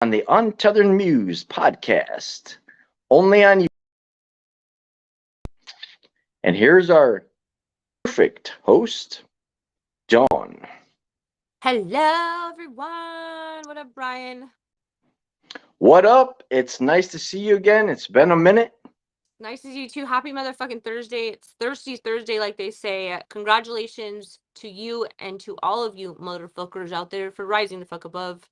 on the Untethered Muse podcast, only on you. And here's our perfect host, John. Hello, everyone. What up, Brian? What up? It's nice to see you again. It's been a minute. Nice to see you too. Happy motherfucking Thursday. It's Thirsty Thursday, like they say. Congratulations to you and to all of you motherfuckers out there for rising the fuck above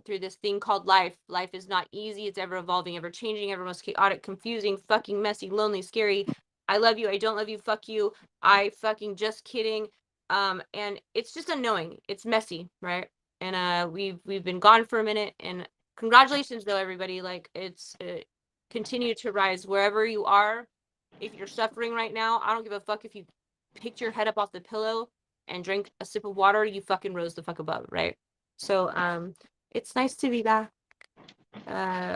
through this thing called life. Life is not easy. It's ever evolving, ever changing, ever most chaotic, confusing, fucking messy, lonely, scary. I love you. I don't love you. Fuck you. I fucking just kidding. And it's just unknowing. It's messy, right? And we've been gone for a minute. And congratulations, though, everybody. Like it's. Continue to rise wherever you are. If you're suffering right now, I don't give a fuck if you picked your head up off the pillow and drank a sip of water, you fucking rose the fuck above, right? So it's nice to be back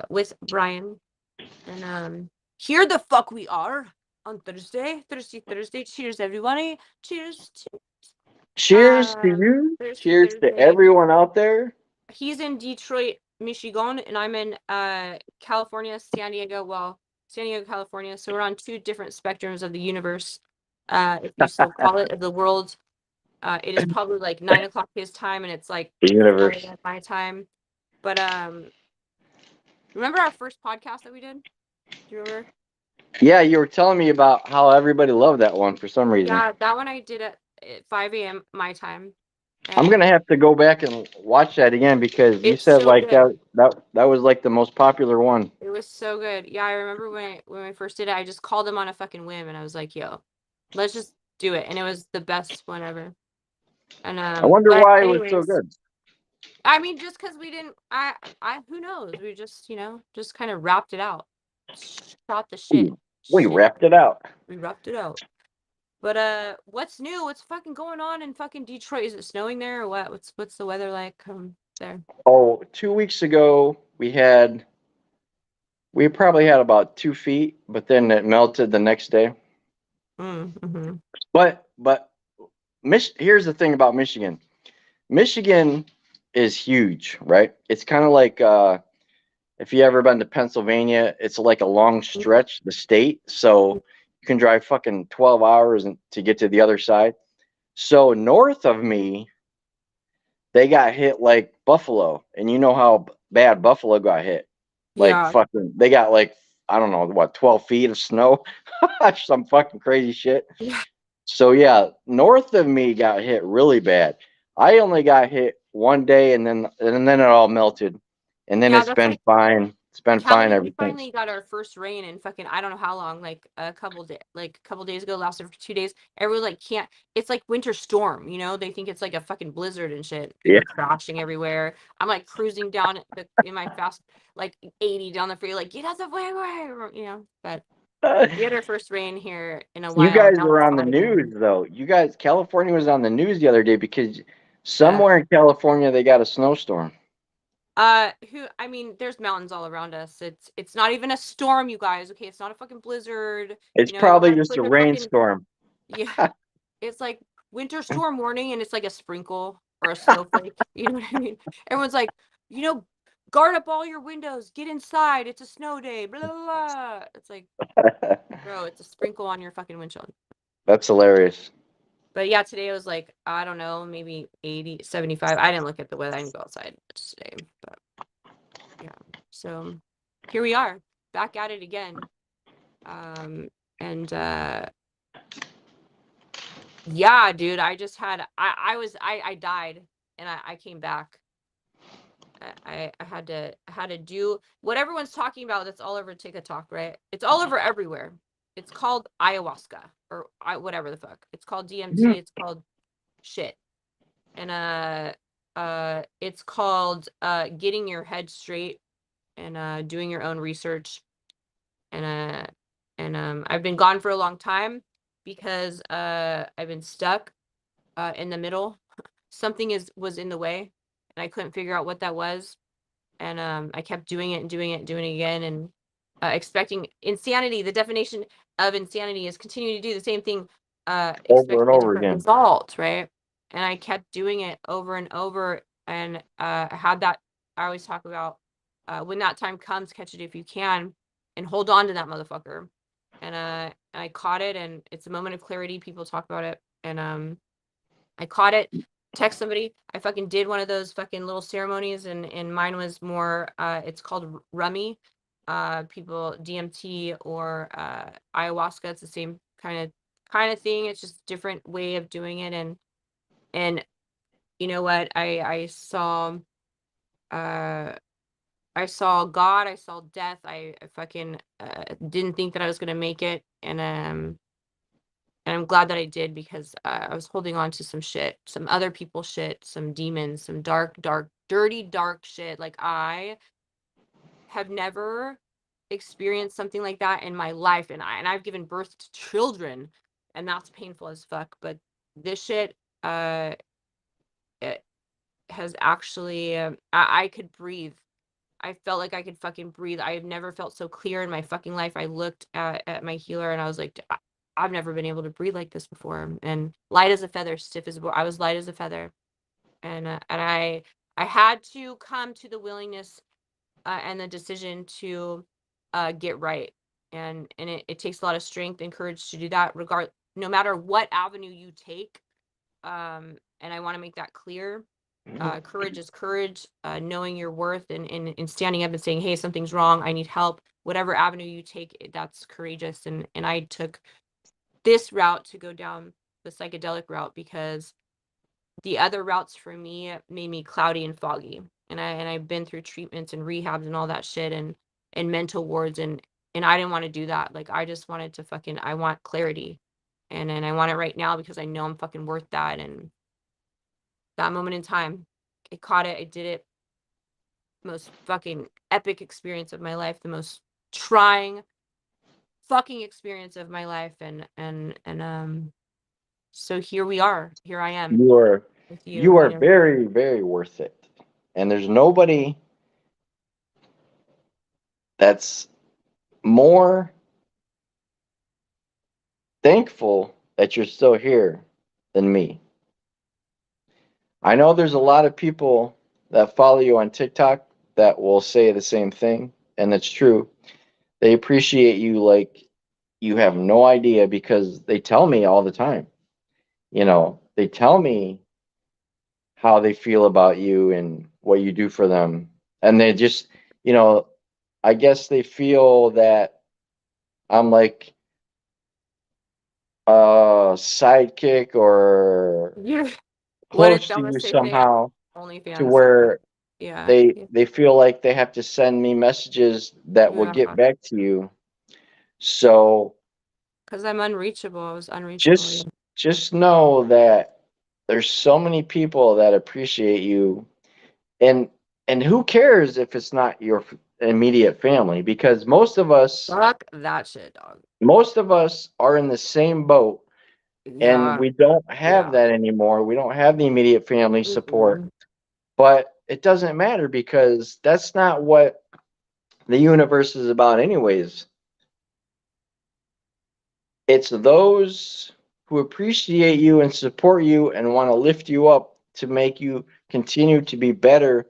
with Brian. And here the fuck we are on Thursday. Cheers, everybody. Cheers. Cheers to you. Cheers to Thursday. everyone out there. He's in Detroit, Michigan, and I'm in California, San Diego, California. So we're on two different spectrums of the universe, if you so call it, of the world. It is probably like 9 o'clock his time, and it's like The 4 universe. a.m. my time. But remember our first podcast that we did? Do you remember? Yeah, you were telling me about how everybody loved that one for some reason. Yeah, that one I did at 5 a.m. my time. I'm gonna have to go back and watch that again because you It's said so like good. that was like the most popular one. It was so good. Yeah, I remember when we first did it, I just called him on a fucking whim, and I was like, "Yo, let's just do it," and it was the best one ever. And I wonder but why it was so anyways, good. I mean, just because we didn't, who knows? We just, just kind of wrapped it out, shot the shit, We wrapped it out. we wrapped it out. But what's new? What's fucking going on in fucking Detroit? Is it snowing there or what? What's the weather like there? Oh, 2 weeks ago we probably had about 2 feet, but then it melted the next day. Mm-hmm. But here's the thing about Michigan. Michigan is huge, right? It's kind of like if you ever been to Pennsylvania, it's like a long stretch, the state. So you can drive fucking 12 hours to get to the other side. So north of me, they got hit like Buffalo, and you know how bad Buffalo got hit. Like Yeah. fucking, they got like I don't know what 12 feet of snow, some fucking crazy shit. Yeah. So yeah, north of me got hit really bad. I only got hit one day, and then it all melted, and then Yeah, it's that's been like fine. It's been fine Cali. We ever since. finally got our first rain in fucking I don't know how long, like a couple days ago, lasted for 2 days. Everyone like can't. It's like winter storm, They think it's like a fucking blizzard and shit. Yeah. People are crashing everywhere. I'm like cruising down in my fast like 80 down the freeway, like get out the way. But we had our first rain here in a You while. guys Now were it's on the hot news again. though. California was on the news the other day because Yeah. somewhere in California they got a snowstorm. I mean, there's mountains all around us. It's not even a storm, you guys. Okay, it's not a fucking blizzard. It's Everyone probably gotta just put a their fucking rainstorm. yeah. It's like winter storm warning, and it's like a sprinkle or a snowflake. You know what I mean? Everyone's like, guard up all your windows, get inside. It's a snow day. Blah blah blah. It's like, bro, it's a sprinkle on your fucking windshield. That's hilarious. But yeah, today it was like, I don't know, maybe 80, 75. I didn't look at the weather. I didn't go outside today. But yeah. So here we are, back at it again. And yeah, dude, I just had I died and I came back. I had to do what everyone's talking about. That's all over TikTok, right? It's all over everywhere. It's called ayahuasca or whatever the fuck. It's called DMT. It's called shit. And it's called getting your head straight and doing your own research. And I've been gone for a long time because I've been stuck in the middle. Something was in the way, and I couldn't figure out what that was. And I kept doing it and doing it and doing it again, and expecting insanity. The definition of insanity is continuing to do the same thing, Over and expecting a over different again. result, right? And I kept doing it over and over, and I had that I always talk about when that time comes, catch it if you can, and hold on to that motherfucker. And I caught it, and it's a moment of clarity. People talk about it, and I caught it. Text somebody. I fucking did one of those fucking little ceremonies, and mine was more. It's called rummy. People DMT or ayahuasca. It's the same kind of thing. It's just a different way of doing it, and you know what? I saw God. I saw death. I fucking didn't think that I was gonna make it, and I'm glad that I did, because I was holding on to some shit, some other people's shit, some demons, some dark, dark, dirty, dark shit. Like, I have never experienced something like that in my life, and I've given birth to children, and that's painful as fuck. But this shit, it has actually, I could breathe. I felt like I could fucking breathe. I've never felt so clear in my fucking life. I looked at my healer, and I was like, I've never been able to breathe like this before. And light as a feather, stiff as a board. I was light as a feather, and I had to come to the willingness and the decision to get right. And it takes a lot of strength and courage to do that, no matter what avenue you take. And I want to make that clear. Courage is courage, knowing your worth, and standing up and saying, hey, something's wrong, I need help. Whatever avenue you take, that's courageous. And I took this route to go down the psychedelic route, because the other routes for me made me cloudy and foggy. And I've been through treatments and rehabs and all that shit, and mental wards, and I didn't want to do that. Like, I just wanted to fucking, I want clarity, and I want it right now, because I know I'm fucking worth that. And that moment in time, I caught it, I did it. Most fucking epic experience of my life, the most trying fucking experience of my life. And so here we are. Here I am You are with you you, are very, very worth it. And there's nobody that's more thankful that you're still here than me. I know there's a lot of people that follow you on TikTok that will say the same thing, and it's true. They appreciate you like you have no idea, because they tell me all the time. They tell me how they feel about you and what you do for them. And they just, you know, I guess they feel that I'm like a sidekick or you're what did close to Thelma you say? somehow, to OnlyFans. where Yeah. they feel like they have to send me messages that will get Yeah. back to you. So Because I'm unreachable. I was unreachable. Yeah. just know that there's so many people that appreciate you, and who cares if it's not your immediate family, because Fuck that shit, dog. most of us are in the same boat, and Yeah. we don't have Yeah. that anymore. We don't have the immediate family support, Mm-mm. but it doesn't matter, because that's not what the universe is about anyways. It's those who appreciate you and support you and want to lift you up to make you continue to be better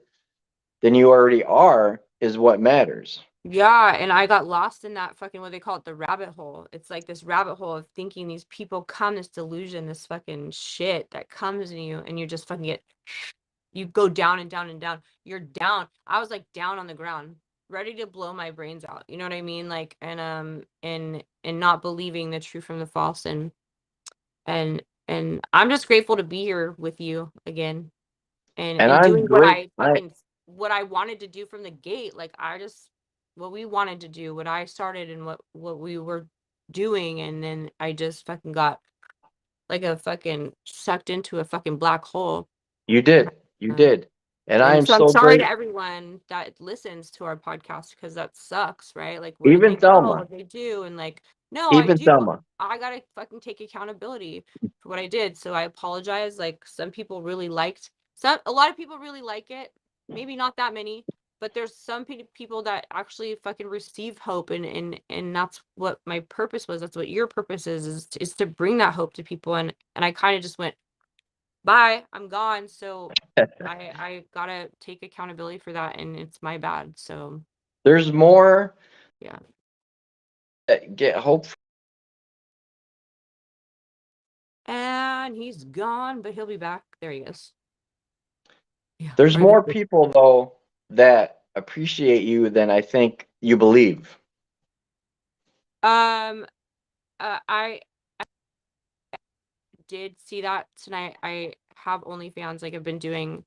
than you already are, is what matters. Yeah, and I got lost in that fucking, what they call it, the rabbit hole. It's like this rabbit hole of thinking these people come, this delusion, this fucking shit that comes in you, and you just fucking you go down and down and down. You're down. I was like down on the ground, ready to blow my brains out. You know what I mean? Like, and not believing the true from the false, and I'm just grateful to be here with you again, and And doing I'm great. what I wanted to do from the gate. Like, I just, what we wanted to do, what I started, and what we were doing, and then I just fucking got like a fucking sucked into a fucking black hole. You did. You Uh, did. And I and am so I'm so sorry to great. everyone that listens to our podcast, because that sucks, right? Like, where do Even they go? Thelma. They do, and like, no, I Even do. Thelma. I gotta fucking take accountability for what I did. So I apologize. Like, a lot of people really like it. Maybe not that many, but there's some people that actually fucking receive hope, and that's what my purpose was. That's what your purpose is to bring that hope to people. And I kind of just went bye, I'm gone. So I gotta take accountability for that, and it's my bad. So There's more yeah. that get hope. And he's gone, but he'll be back. There he is. Yeah. There's more people though that appreciate you than I think you believe. I did see that tonight. I have OnlyFans. Like I've been doing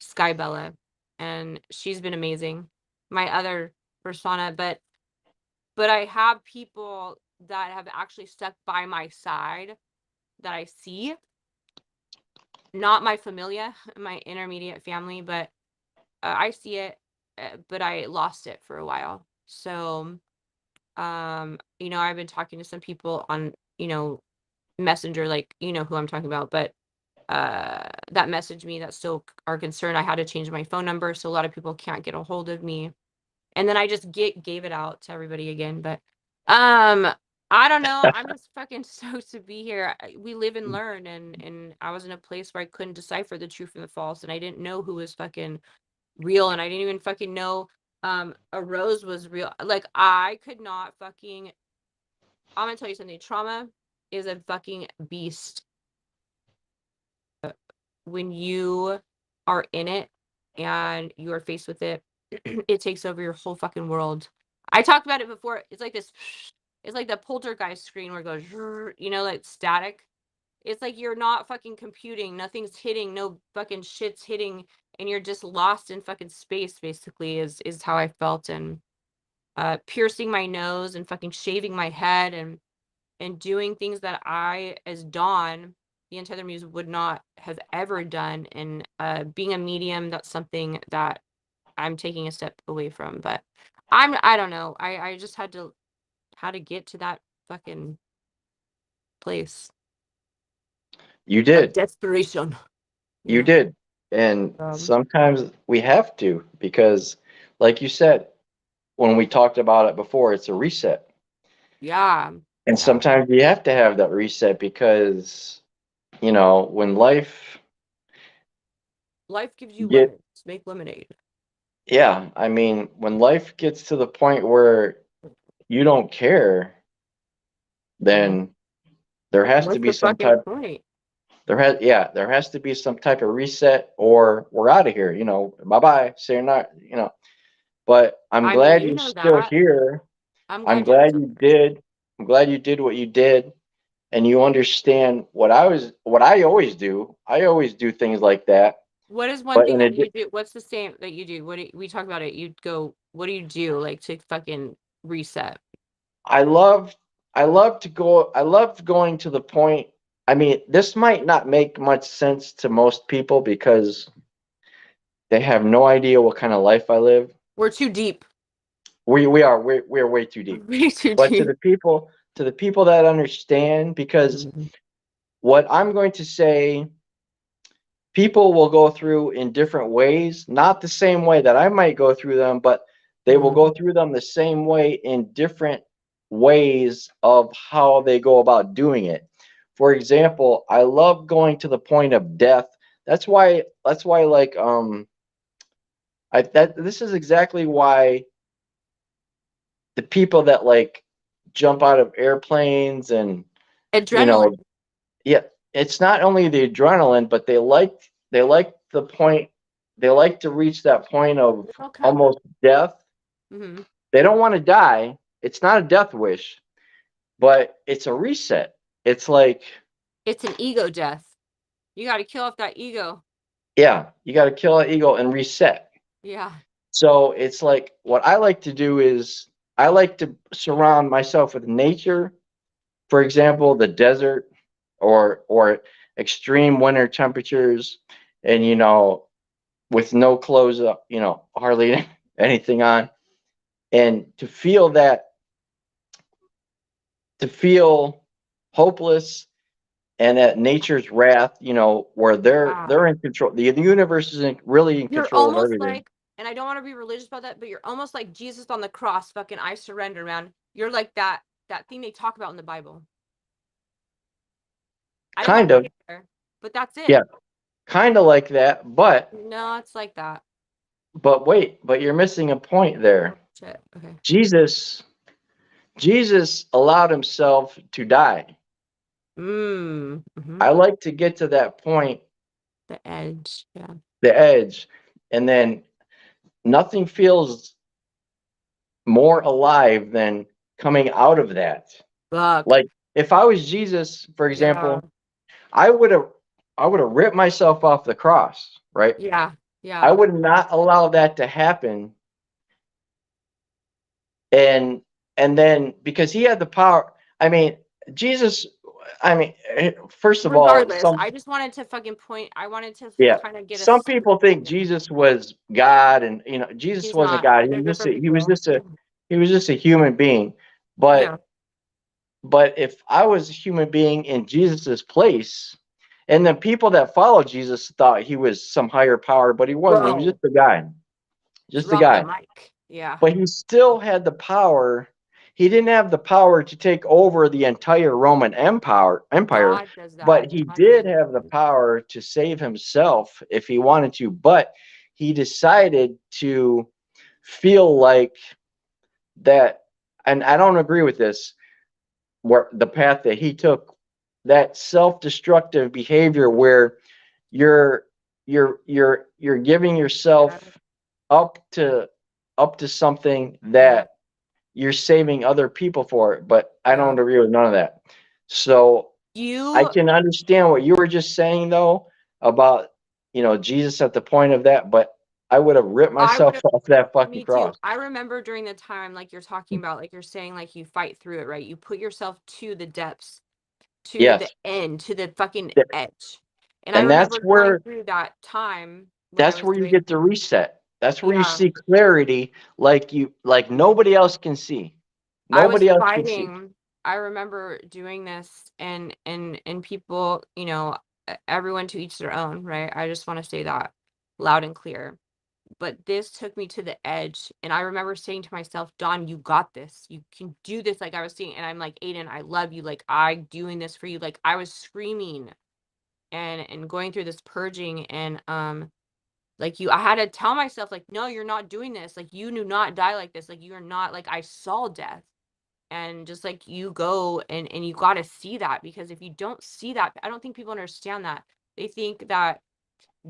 Sky Bella, and she's been amazing. My other persona, but I have people that have actually stuck by my side that I see. Not my familia, my intermediate family, but I see it, but I lost it for a while. So, you know, I've been talking to some people on, you know, Messenger, like, you know who I'm talking about, but that messaged me that still are concerned. I had to change my phone number, so a lot of people can't get a hold of me. And then I just gave it out to everybody again. But I don't know. I'm just fucking stoked to be here. We live and learn, and I was in a place where I couldn't decipher the true from the false, and I didn't know who was fucking real, and I didn't even fucking know a rose was real. Like I could not fucking. I'm gonna tell you something. Trauma is a fucking beast when you are in it and you are faced with it. It takes over your whole fucking world. I talked about it before. It's like this. It's like the poltergeist screen where it goes, you know, like static. It's like you're not fucking computing. Nothing's hitting. No fucking shit's hitting, and you're just lost in fucking space. Basically, is how I felt. And piercing my nose and fucking shaving my head and doing things that I, as Dawn, the Untethered Muse, would not have ever done. And being a medium, that's something that I'm taking a step away from. But I don't know. I just had to get to that fucking place You of did. desperation. You Yeah. did. And sometimes we have to because, like you said, when we talked about it before, it's a reset. Yeah. And Yeah. sometimes you have to have that reset because, you know, when Life gives you get lemons. Make lemonade. yeah, I mean, when life gets to the point where you don't care, Yeah. then there has to What's be the some fucking type point? there has to be some type of reset or we're out of here, you know, bye-bye, say you're not, you know. But I'm I mean, glad you you're know still that. here. I'm I'm glad you're glad still you did. I'm glad you did what you did and you understand what I always do. I always do things like that. What is one But thing in that a you do? What's the same that you do? We talk about it? You go, what do you do like to fucking reset? I love I love going to the point. I mean, this might not make much sense to most people because they have no idea what kind of life I live. We're too deep. We're way too deep. Way too But deep. to the people that understand, because Mhm. what I'm going to say, people will go through in different ways, not the same way that I might go through them, but they will go Mhm. through them the same way in different ways of how they go about doing it. For example, I love going to the point of death. That's why like I that this is exactly why the people that like jump out of airplanes and you know, Adrenaline. yeah, it's not only the adrenaline, but they like the point. They like to reach that point of Okay. almost death. Hmm. They don't want to die. It's not a death wish, but it's a reset. It's like, It's an ego death. You got to kill off that ego. yeah, you got to kill an ego and reset. Yeah. So it's like what I like to do is I like to surround myself with nature. For example, the desert or extreme winter temperatures, and you know, with no clothes up, you know, hardly anything on, and to feel hopeless and at nature's wrath, you know, where Yeah. they're in control. The universe is really in You're control of almost everything. like, and I don't want to be religious about that, but you're almost like Jesus on the cross, fucking I surrender, man. You're like that thing they talk about in the Bible. I don't want Kind to of, get there, but that's yeah. it. kind of like that, No, it's like that. but you're missing a point there. Oh shit. Okay. Jesus Jesus allowed himself to die. Mm-hmm. I like to get to that point, The edge. Yeah. the edge, and then nothing feels more alive than coming out of that. Fuck. Like if I was Jesus, for Yeah. example, I would have I would have ripped myself off the cross, right? Yeah. I Yeah. would not allow that to happen. And then because he had the power, I mean, Jesus, I mean, first of all, Regardless, some I just wanted to fucking point. I wanted to yeah, kind of get some us. people think Jesus was God, and Jesus He's wasn't not. God. They're different He was people. just a he was just a human being. But Yeah. if I was a human being in Jesus's place, and the people that followed Jesus thought he was some higher power, but he wasn't. He was Bro. just a guy, just a Drop the guy. mic. Yeah. But he still had the power. He didn't have the power to take over the entire Roman empire, God does that. but he God did made have the him. power to save himself if he wanted to. But he decided to feel like that, and I don't agree with this, where the path that he took, that self-destructive behavior where you're you're giving Yeah. yourself up to something Yeah. that you're saving other people for it, but I Yeah. don't agree with none of that. So I You. can understand what you were just saying though about Jesus at the point of that, but I would have ripped I would myself have. off that fucking Me too. cross. I remember during the time, like you're talking about, like you're saying, like you fight through it, right? You put yourself to the depths, to the Yes. end, to the fucking Th- edge. And I And remember going through that time when I that's was where you doing. get the reset. That's where you Yeah. see clarity like nobody else can see. I was Nobody else can see. fighting. I remember doing this, and people, everyone to each their own, right? I just want to say that loud and clear. But this took me to the edge, and I remember saying to myself, Dawn, you got this. You can do this. Like I was saying, and I'm like, Aiden, I love you. Like I'm doing this for you. Like I was screaming and going through this purging, and like I had to tell myself, like, no, you're not doing this. Like you do not die like this. Like you're not. Like I saw death. And just like you go and you got to see that, because if you don't see that, I don't think people understand that. They think that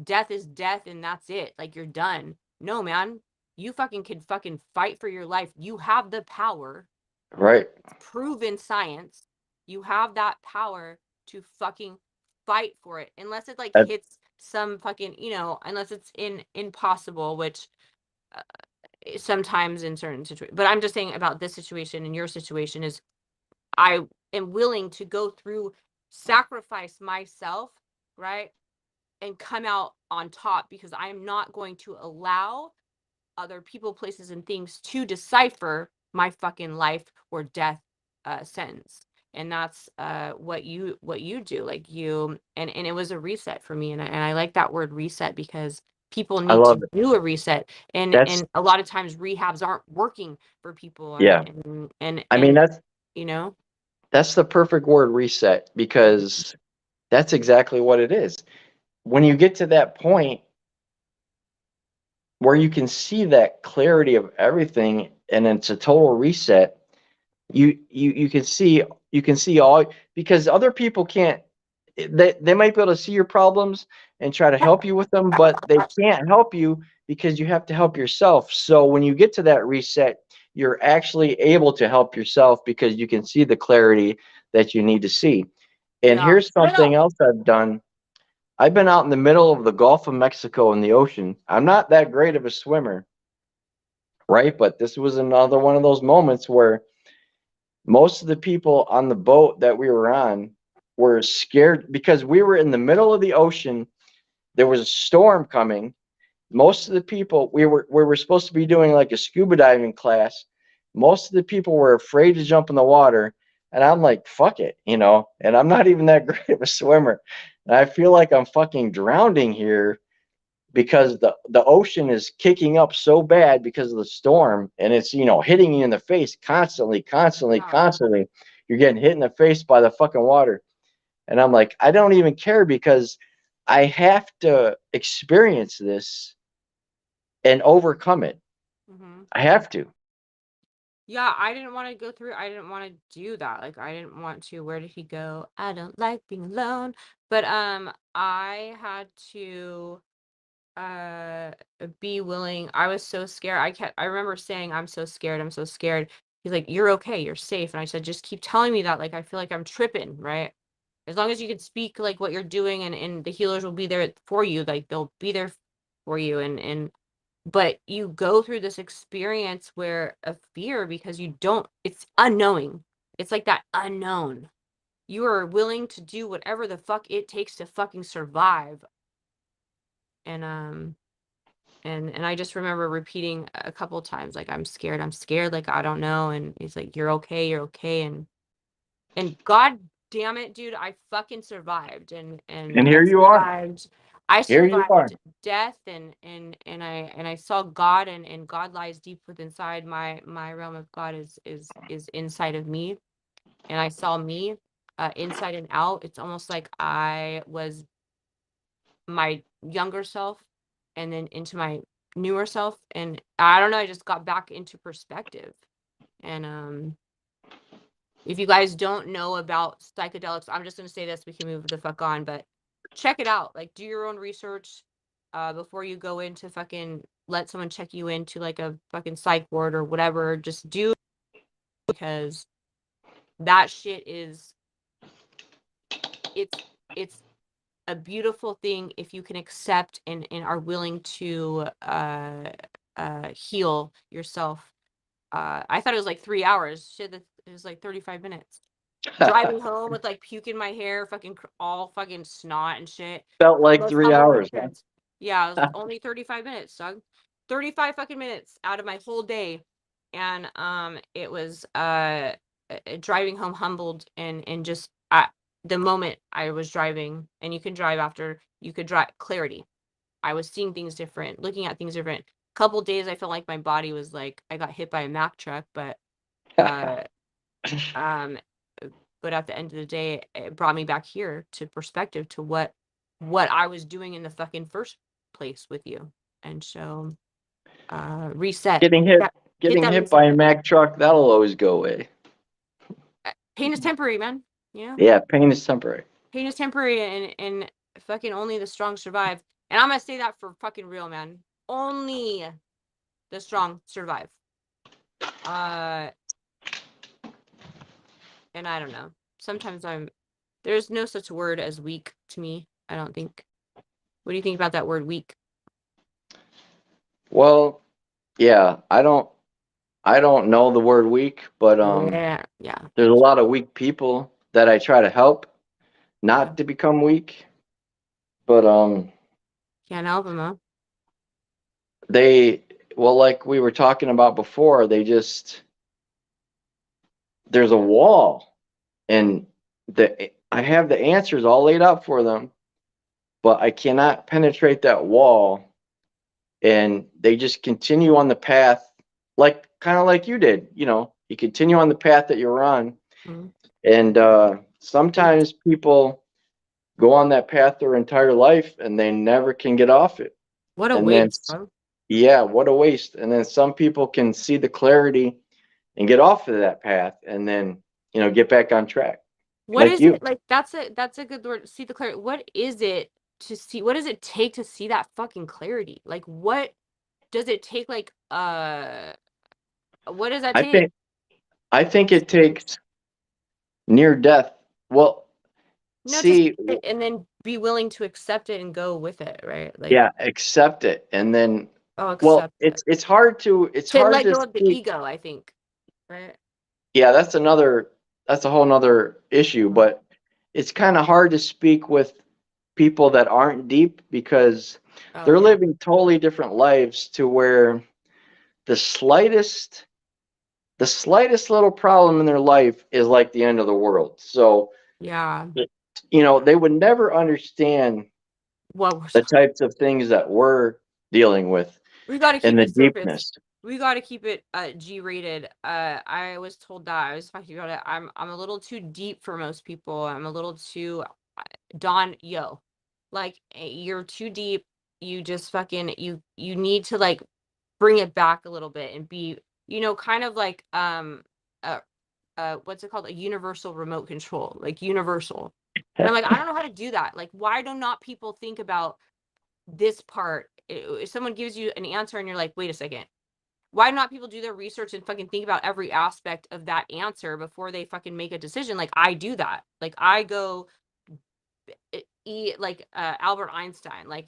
death is death and that's it, like you're done. No, man, you fucking can fucking fight for your life. You have the power. Right. It's proven science. You have that power to fucking fight for it, unless it like Uh, hits some fucking, unless it's impossible, which sometimes in certain situations. But I'm just saying about this situation and your situation is I am willing to go through, sacrifice myself, right? And come out on top, because I am not going to allow other people, places, and things to decipher my fucking life or death sentence. And that's what you do. Like you, and it was a reset for me. And I like that word reset, because people I need love to it. do a reset. And That's and a lot of times rehabs aren't working for people, and yeah. and and, I mean and you know that's the perfect word, reset, because that's exactly what it is. When you get to that point where you can see that clarity of everything and it's a total reset, you can see all, because other people can't, they might be able to see your problems and try to help you with them, but they can't help you because you have to help yourself. So when you get to that reset, you're actually able to help yourself because you can see the clarity that you need to see. And yeah. here's something else I've done. I've been out in the middle of the Gulf of Mexico in the ocean. I'm not that great of a swimmer, right? But this was another one of those moments where most of the people on the boat that we were on were scared because we were in the middle of the ocean. There was a storm coming. Most of the people, we were supposed to be doing like a scuba diving class. Most of the people were afraid to jump in the water, and I'm like, fuck it, and I'm not even that great of a swimmer. And I feel like I'm fucking drowning here because the ocean is kicking up so bad because of the storm, and it's hitting you in the face constantly, constantly, Yeah. constantly. You're getting hit in the face by the fucking water. And I'm like, I don't even care because I have to experience this and overcome it. Mm-hmm. I have to. Yeah, I didn't want to go through. I didn't want to do that. Like, I didn't want to. Where did he go? I don't like being alone. But I had to uh be willing. I was so scared. I remember saying, I'm so scared, I'm so scared. He's like, you're okay, you're safe. And I said, just keep telling me that. Like, I feel like I'm tripping, right? As long as you can speak like what you're doing, and the healers will be there for you, like they'll be there for you. And but you go through this experience where of fear, because you don't, it's unknowing. It's like that unknown. You are willing to do whatever the fuck it takes to fucking survive. And and I just remember repeating a couple times, like, I'm scared, like, I don't know. And he's like, you're okay, you're okay. And god damn it, dude, I fucking survived. And And I here you are. survived. I Here you are. survived death. And I saw God, and God lies deep within inside. My realm of God is inside of me. And I saw me inside and out. It's almost like I was my younger self and then into my newer self. And I don't know, I just got back into perspective. And if you guys don't know about psychedelics, I'm just going to say this, we can move the fuck on, but check it out. Like, do your own research before you go into fucking let someone check you into like a fucking psych ward or whatever. Just do, because that shit is, it's a beautiful thing if you can accept and are willing to heal yourself. I thought it was like 3 hours. Shit, it was like 35 minutes. Driving home with like puke in my hair, fucking all fucking snot and shit. Felt like Most 3 hours, huh? humbling. Yeah, it was only 35 minutes, dog. 35 fucking minutes out of my whole day. And it was driving home humbled, and just the moment I was driving, and you can drive after, you could drive clarity. I was seeing things different, looking at things different. Couple days I felt like my body was like I got hit by a Mack truck, but uh um but at the end of the day, it brought me back here to perspective, to what I was doing in the fucking first place with you. And so reset. Getting Hit hit that, hit getting that hit by reset a button. Mack truck, that'll always go away. Pain is temporary, man. You know, Yeah, pain is temporary. pain is temporary, and fucking only the strong survive. And I'm gonna say that for fucking real, man. Only the strong survive. Uh, and I don't know. Sometimes there's no such word as weak to me, I don't think. What do you think about that word weak? Well, yeah, I don't know the word weak, but Yeah, yeah, there's a lot of weak people that I try to help yeah. not to become weak, but Can't help him, huh? they well, like we were talking about before, there's a wall, and I have the answers all laid out for them, but I cannot penetrate that wall, and they just continue on the path, like kind of like you did. You continue on the path that you're on, Mhm. and sometimes people go on that path their entire life and they never can get off it. What a And then, waste, bro. yeah, what a waste. And then some people can see the clarity and get off of that path, and then get back on track, What like is it you. like? That's a good word. See the clarity. What is it to see? What does it take to see that fucking clarity? Like, what does it take? Like, what does that I take? think I think it takes near death. Well, No, just see, and then be willing to accept it and go with it, right? Like, yeah, accept it, and then, oh, well, accept it. it's To hard let to go of the speak. ego, I think. Right? Yeah, that's a whole nother issue, Mhm. but it's kind of hard to speak with people that aren't deep, because Oh they're yeah. living totally different lives, to where the slightest the slightest little problem in their life is like the end of the world. So, Yeah. they would never understand What we're the talking. types of things that we're dealing with We got to and keep the it surface. deepness. We got to keep it G rated. I was told that, I was talking about it. I'm a little too deep for most people. I'm a little too Don Yo. like you're too deep. You just fucking you need to like bring it back a little bit and be, kind of like uh what's it called? A universal remote control, like universal. And I'm like, I don't know how to do that. Like, why do not people think about this part? If someone gives you an answer and you're like, wait a second, why do not people do their research and fucking think about every aspect of that answer before they fucking make a decision? Like I do that. Like I go like Albert Einstein, like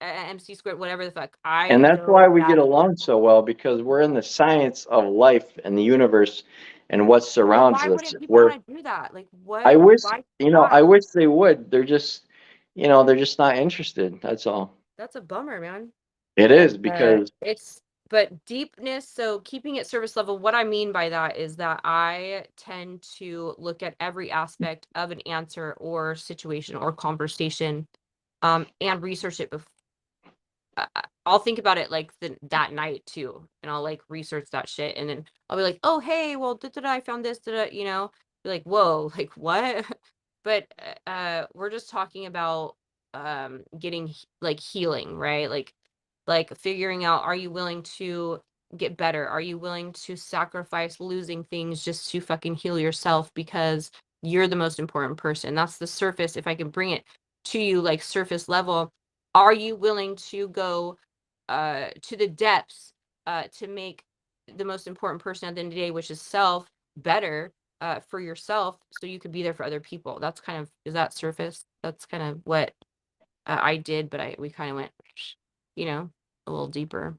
MC squared, whatever the fuck. And I that's why go we get that. along so well, because we're in the science of life and the universe and what But surrounds why us. wouldn't people We're want to do that? Like I what? wish, I Why? wish they would. They're just, they're just not interested. That's all. That's a bummer, man. It is because It's but deepness, so keeping it surface level, what I mean by that is that I tend to look at every aspect of an answer or situation or conversation, and research it I'll think about it like that night too, and I'll like research that shit, and then I'll be like, oh hey, well, I found this, be like, whoa, like what? But we're just talking about getting like healing, right? Like figuring out, are you willing to get better? Are you willing to sacrifice losing things just to fucking heal yourself, because you're the most important person? That's the surface. If I can bring it to you like surface level, are you willing to go to the depths to make the most important person at the end of the day, which is self, better for yourself, so you could be there for other people? That's kind of, is that surface? That's kind of what I did, but we kind of went, you know, a little deeper.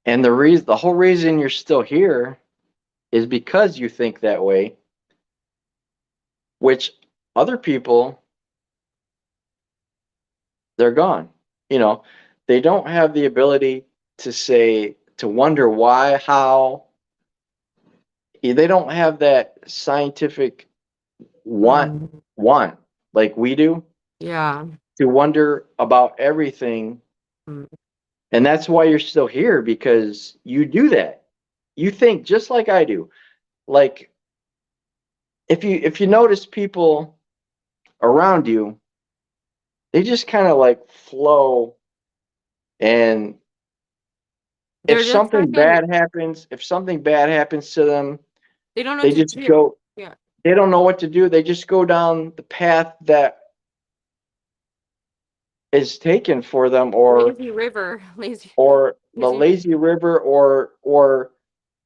and the whole reason you're still here is because you think that way, which other people, they're gone. You know, they don't have the ability to wonder why, how. They don't have that scientific want Mm, want like we do, yeah. to wonder about everything. Mm. And that's why you're still here, because you do that. You think just like I do. Like, if you notice people around you, they just kind of like flow. And They're just fucking, if something bad happens to them, they don't know they what to just do. go, Yeah. they don't know what to do. They just go down the path that is taken for them, Lazy river. or the Lazy river. lazy river, or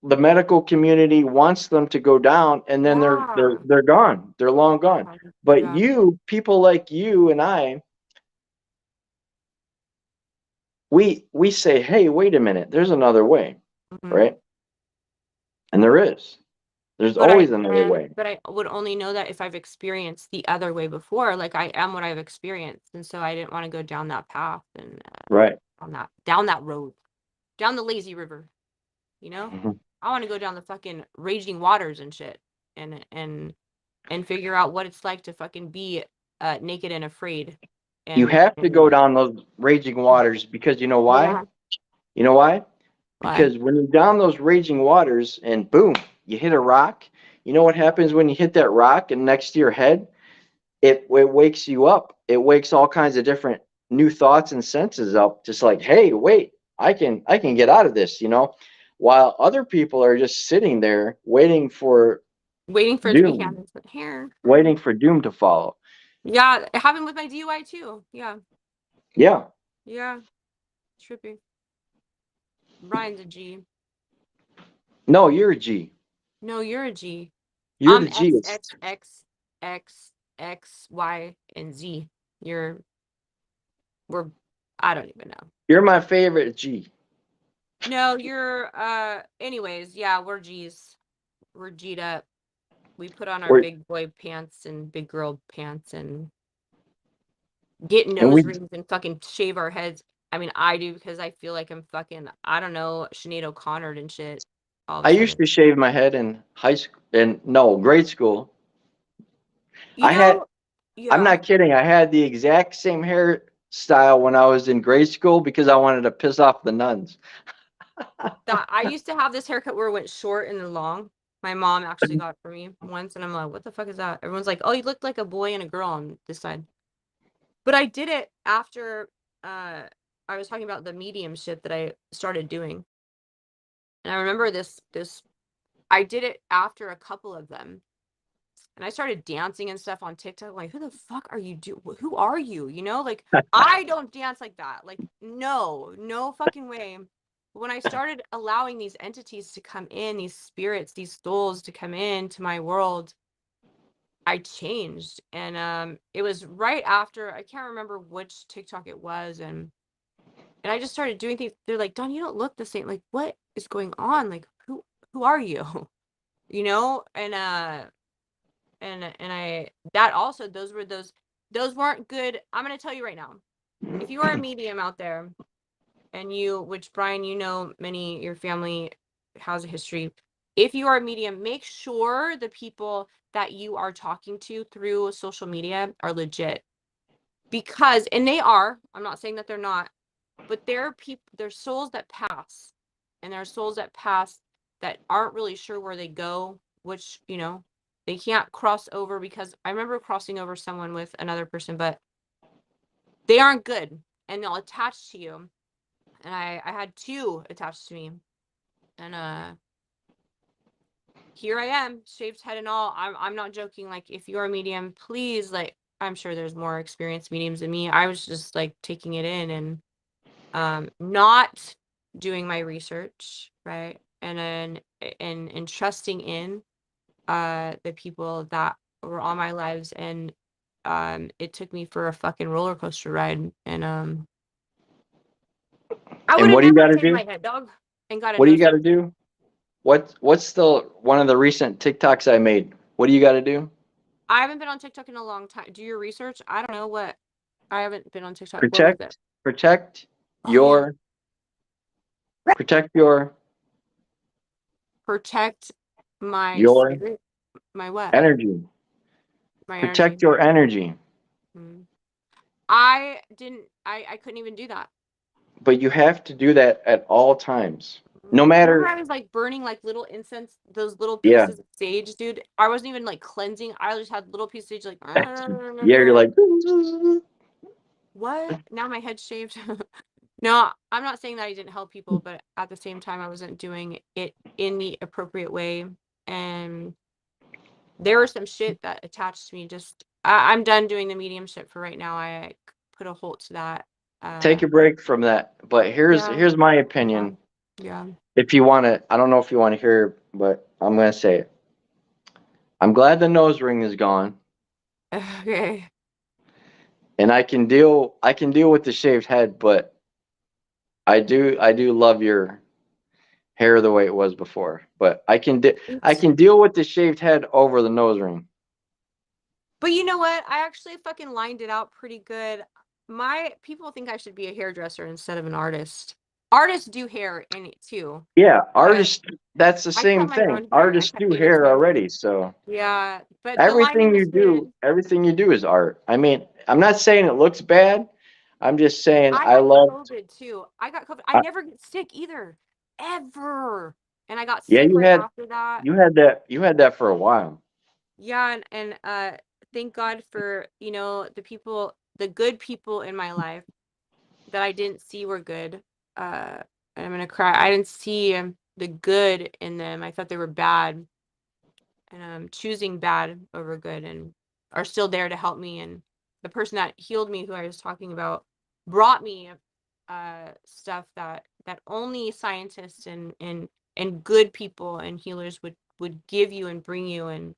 the medical community wants them to go down, and then Yeah. they're gone. They're long gone. Yeah. But Yeah. people like you and I, we say, hey, wait a minute, there's another way, Mhm. right? And there is. There's always another way. But I would only know that if I've experienced the other way before. Like I am what I've experienced, and so I didn't want to go down that path and Right. on that down that road, down the lazy river. You know, Mhm. I want to go down the fucking raging waters and shit, and figure out what it's like to fucking be naked and afraid, You and have to go down those raging waters, because you know why? yeah, You know why? why? Because when you're down those raging waters and boom, you hit a rock, you know what happens when you hit that rock and next to your head? It wakes you up. It wakes all kinds of different new thoughts and senses up. Just like, hey, wait, I can get out of this, while other people are just sitting there waiting for Waiting for it to be doom, handed here. waiting for doom to follow. Yeah, it happened with my DUI too. Yeah, Yeah. yeah, trippy. Brian's a G. No, you're a G. No, you're a G. You're I'm the G. X X X X X Y and Z. You're we're I don't even know. You're my favorite G. No, you're anyways, yeah, we're G's. We're G'd up. We put on our We're, big boy pants and big girl pants and get and we nose rings and fucking shave our heads. I mean, I do, because I feel like I'm fucking, I don't know, Sinead O'Connor and shit all of a I used sudden. to shave my head in high school, and no, grade school. You I had know, I'm yeah. not kidding. I had the exact same hairstyle when I was in grade school, because I wanted to piss off the nuns. That I used to have this haircut where it went short and then long. My mom actually got it for me once, and I'm like, "What the fuck is that?" Everyone's like, "Oh, you look like a boy and a girl on this side." But I did it after I was talking about the medium shit that I started doing. And I remember this I did it after a couple of them. And I started dancing and stuff on TikTok. Like, who the fuck are you? Who are you? You know, like I don't dance like that. Like, no fucking way. When I started allowing these entities to come in, these spirits, these souls to come into my world, I changed. And it was right after, I can't remember which TikTok it was, and I just started doing things. They're like, Don, you don't look the same. Like, what is going on? Like, who are you? You know? And I that also those weren't good. I'm gonna tell you right now. If you are a medium out there, and which Brian, you know, your family has a history. If you are a medium, make sure the people that you are talking to through social media are legit. Because, and they are, I'm not saying that they're not, but they're souls that pass. And there are souls that pass that aren't really sure where they go, which, you know, they can't cross over, because I remember crossing over someone with another person, but they aren't good and they'll attach to you. And I had two attached to me. And here I am, shaved head and all. I'm not joking. Like, if you're a medium, please, like, I'm sure there's more experienced mediums than me. I was just like taking it in and not doing my research, right? And then and trusting in the people that were on my lives, and it took me for a fucking roller coaster ride. And I would And have what do you got never to shaved do? my head, dog, and got a What do you nose got ring. to do? What's the one of the recent TikToks I made? What do you got to do? I haven't been on TikTok in a long time. Do your research. I don't know what. I haven't been on TikTok. What was it? Protect Oh yeah. your protect your Protect my your spirit. My what? energy. My energy. Protect your energy. Mm. I didn't. I couldn't even do that. But you have to do that at all times. No Remember, matter, I was like burning like little incense, those little yeah. pieces of sage, dude. I wasn't even like cleansing. I just had little pieces of sage, like. Yeah, you're like What? Now my head's shaved. No, I'm not saying that I didn't help people, but at the same time, I wasn't doing it in the appropriate way. And there was some shit that attached to me. Just, I'm done doing the mediumship for right now. I put a halt to that. take a break from that. But Yeah, here's my yeah, opinion. yeah. If you want to, I don't know if you want to hear, but I'm gonna say it. I'm glad the nose ring is gone, Okay. and I can deal with the shaved head, but I do love your hair the way it was before. But I can deal with the shaved head over the nose ring. But you know what? I actually fucking lined it out pretty good. My people think I should be a hairdresser instead of an artist. Artists do hair in it too, Yeah, but artists. That's the I cut same my thing. own hair. I Artists cut do David's hair hair. already, so Yeah, but the lining is good. everything you do is art. I mean, I'm not saying it looks bad. I'm just saying I I had love. COVID too. I got COVID. I I, never get sick either, ever. And I got yeah, sick right after that. you had that for a while. Yeah, and thank God for, the good people in my life that I didn't see were good. And I'm gonna cry. I didn't see the good in them. I thought they were bad, and I'm choosing bad over good, and are still there to help me. And the person that healed me, who I was talking about, brought me stuff that only scientists and good people and healers would give you and bring you. And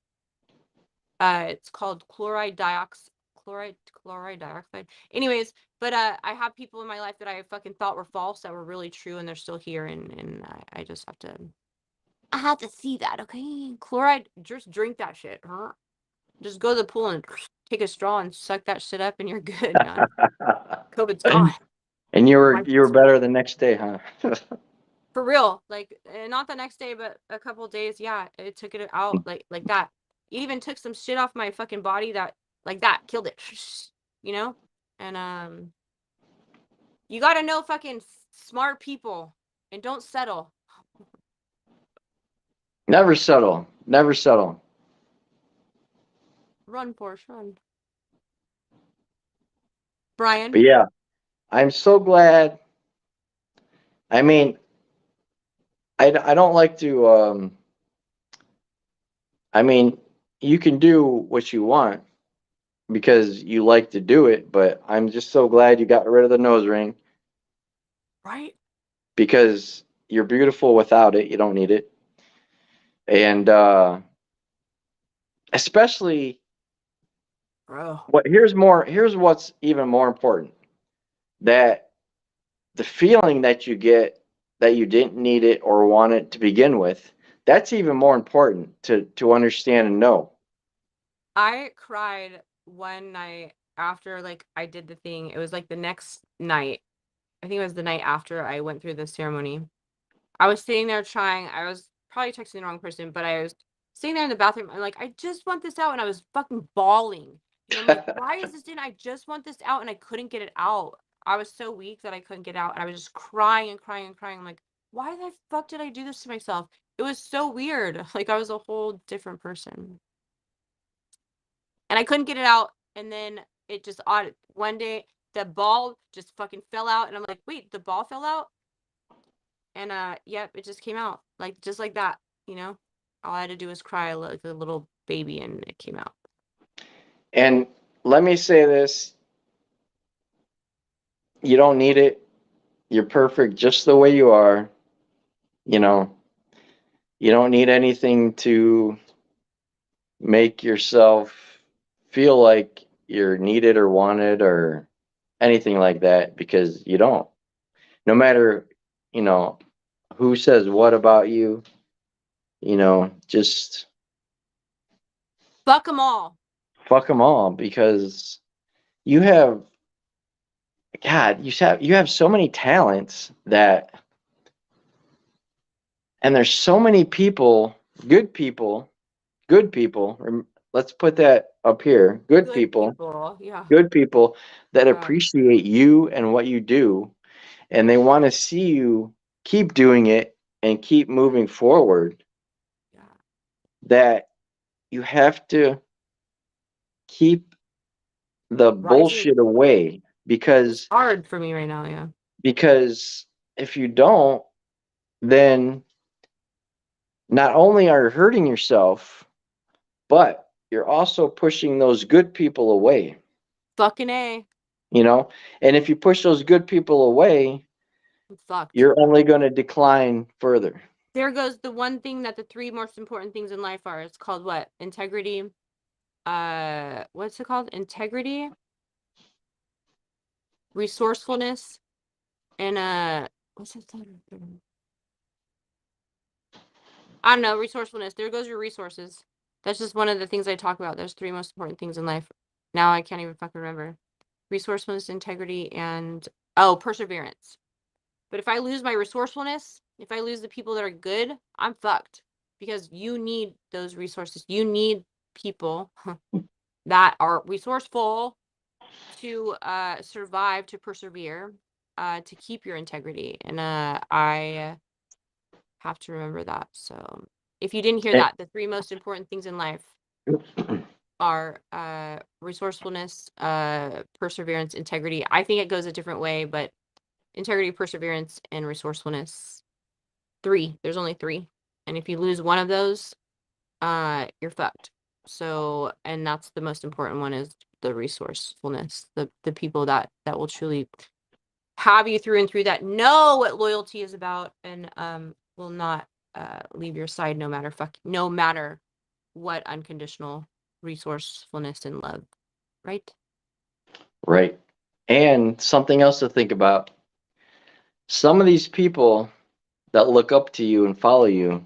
it's called chloride dioxide. Anyways, but I have people in my life that I fucking thought were false that were really true, and they're still here, and I just have to see that. Okay, chloride, just drink that shit, huh? Just go to the pool and take a straw and suck that shit up, and you're good, man. COVID's gone. And My you were better the next day, huh? For real, like, not the next day, but a couple of days. Yeah, it took it out like that. It even took some shit off my fucking body that, like, that killed it. You know. And you gotta know fucking smart people and don't settle. Never settle. Never settle. Run, Porsche, run. Brian. But yeah, I'm so glad. I mean, I don't like to. I mean, you can do what you want because you like to do it, but I'm just so glad you got rid of the nose ring Right? because you're beautiful without it. You don't need it. And especially Bro. here's what's even more important. That the feeling that you get that you didn't need it or want it to begin with, that's even more important to understand and know. I cried one night after like I did the thing. It was like the next night. I think it was the night after I went through the ceremony. I was sitting there trying. I was probably texting the wrong person, but I was sitting there in the bathroom. I'm like, I just want this out, and I was fucking bawling. I'm like, why is this in? I just want this out, and I couldn't get it out. I was so weak that I couldn't get out, and I was just crying and crying and crying. I'm like, why the fuck did I do this to myself? It was so weird. Like I was a whole different person, and I couldn't get it out. And then it just odd. One day, the ball just fucking fell out, and I'm like, wait, the ball fell out? And yep, it just came out like just like that, you know. All I had to do was cry like a little baby, and it came out. And let me say this, you don't need it. You're perfect just the way you are. You know, you don't need anything to make yourself feel like you're needed or wanted or anything like that because you don't. No matter, you know, who says what about you, just Fuck them all. fuck them all because you have, God, you have so many talents that, and there's so many people, good people, good people. Let's put that up here. Good people, yeah, Good people that yeah, appreciate you and what you do, and they want to see you keep doing it and keep moving forward. yeah. That you have to keep the Rising. bullshit away It's because hard for me right now. Yeah. because if you don't, then not only are you hurting yourself, but you're also pushing those good people away, Fucking a. you know? And if you push those good people away, I'm fucked. you're only going to decline further. There goes the one thing that the three most important things in life are. It's called what? Integrity. What's it called? Integrity, resourcefulness, and what's that? I don't know, resourcefulness. There goes your resources. That's just one of the things I talk about. There's three most important things in life. Now I can't even fucking remember. Resourcefulness, integrity, and perseverance. But if I lose my resourcefulness, if I lose the people that are good, I'm fucked. Because you need those resources. You need people that are resourceful to survive, to persevere, to keep your integrity. And I have to remember that. So if you didn't hear And, that, the three most important things in life are resourcefulness, perseverance, integrity. I think it goes a different way, but integrity, perseverance, and resourcefulness. Three. There's only three. And if you lose one of those, you're fucked. So, and that's the most important one is the resourcefulness, the people that will truly have you through and through, that know what loyalty is about, and will not leave your side no matter what, unconditional resourcefulness and love, right? right. And something else to think about. Some of these people that look up to you and follow you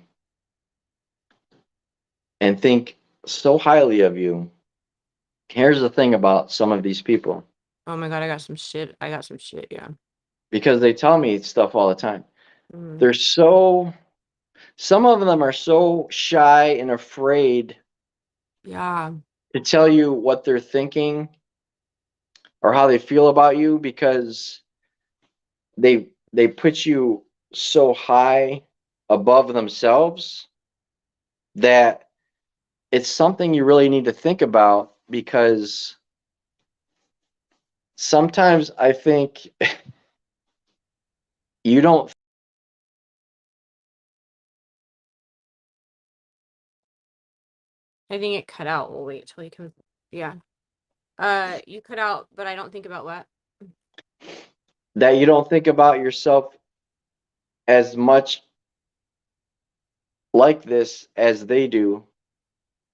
and think so highly of you. Here's the thing about some of these people, Oh my god, I got some shit, yeah. because they tell me stuff all the time. Mm. They're so, some of them are so shy and afraid Yeah. to tell you what they're thinking or how they feel about you because they put you so high above themselves that it's something you really need to think about because sometimes I think you don't. I think it cut out. We'll wait till he comes. Yeah. You cut out, but I don't think about what. That you don't think about yourself as much like this as they do,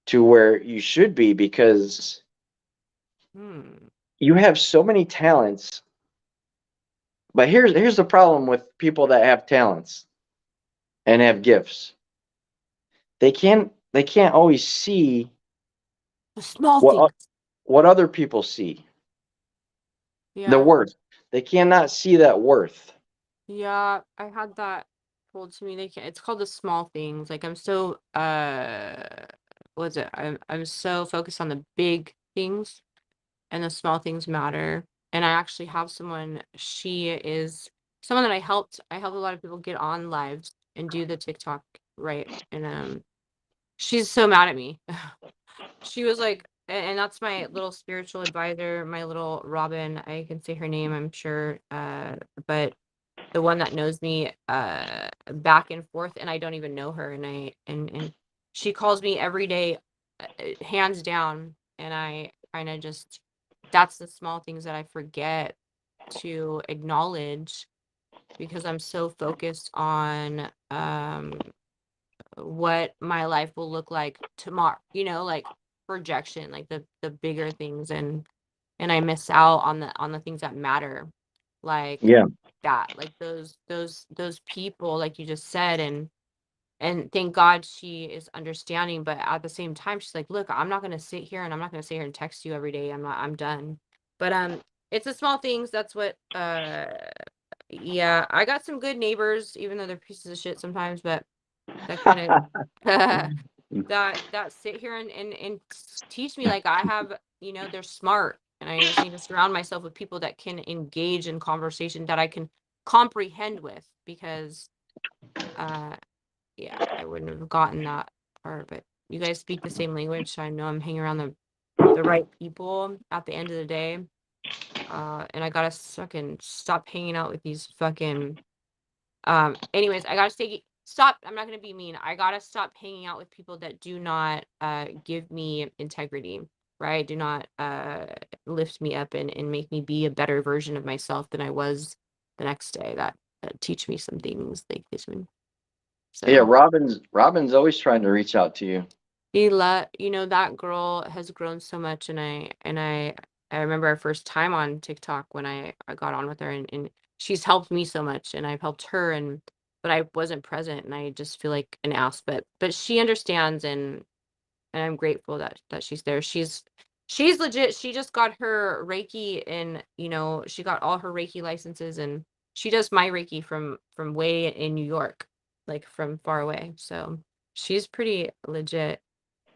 to where you should be, because Hmm. you have so many talents. But here's the problem with people that have talents and have gifts. They can't always see The small what things. what other people see. The Yeah. worth. They cannot see that worth. Yeah. I had that told to me. They can't. It's called the small things. Like I'm so what's it? I'm so focused on the big things, and the small things matter. And I actually have someone. She is someone that I helped a lot of people get on lives and do the TikTok, right. And she's so mad at me. She was like, and that's my little spiritual advisor, my little Robin. I can say her name, I'm sure. But the one that knows me back and forth, and I don't even know her, and and she calls me every day, hands down, and I kind of just, that's the small things that I forget to acknowledge because I'm so focused on what my life will look like tomorrow, like projection, like the bigger things, and I miss out on the things that matter, like Yeah. that, like those people, like you just said. And thank God she is understanding, but at the same time she's like, look, I'm not going to sit here, and I'm not going to sit here and text you every day. I'm done. But it's the small things. That's what yeah, I got some good neighbors, even though they're pieces of shit sometimes, but that kind of that sit here and teach me, like I have, they're smart, and I just need to surround myself with people that can engage in conversation that I can comprehend with, because uh yeah, I wouldn't have gotten that part. But you guys speak the same language, so I know I'm hanging around the right people at the end of the day. And I gotta fucking stop hanging out with these fucking anyways, I gotta stop. I'm not gonna be mean. I gotta stop hanging out with people that do not give me integrity, right? Do not lift me up and make me be a better version of myself than I was the next day. That teach me some things like this one. Yeah, So Robin's always trying to reach out to you. that girl has grown so much, and I remember our first time on TikTok when I got on with her, and she's helped me so much, and I've helped her, and but I wasn't present, and I just feel like an ass, but she understands, and I'm grateful that she's there. She's legit. She just got her Reiki, and she got all her Reiki licenses, and she does my Reiki from way in New York, like from far away. So she's pretty legit.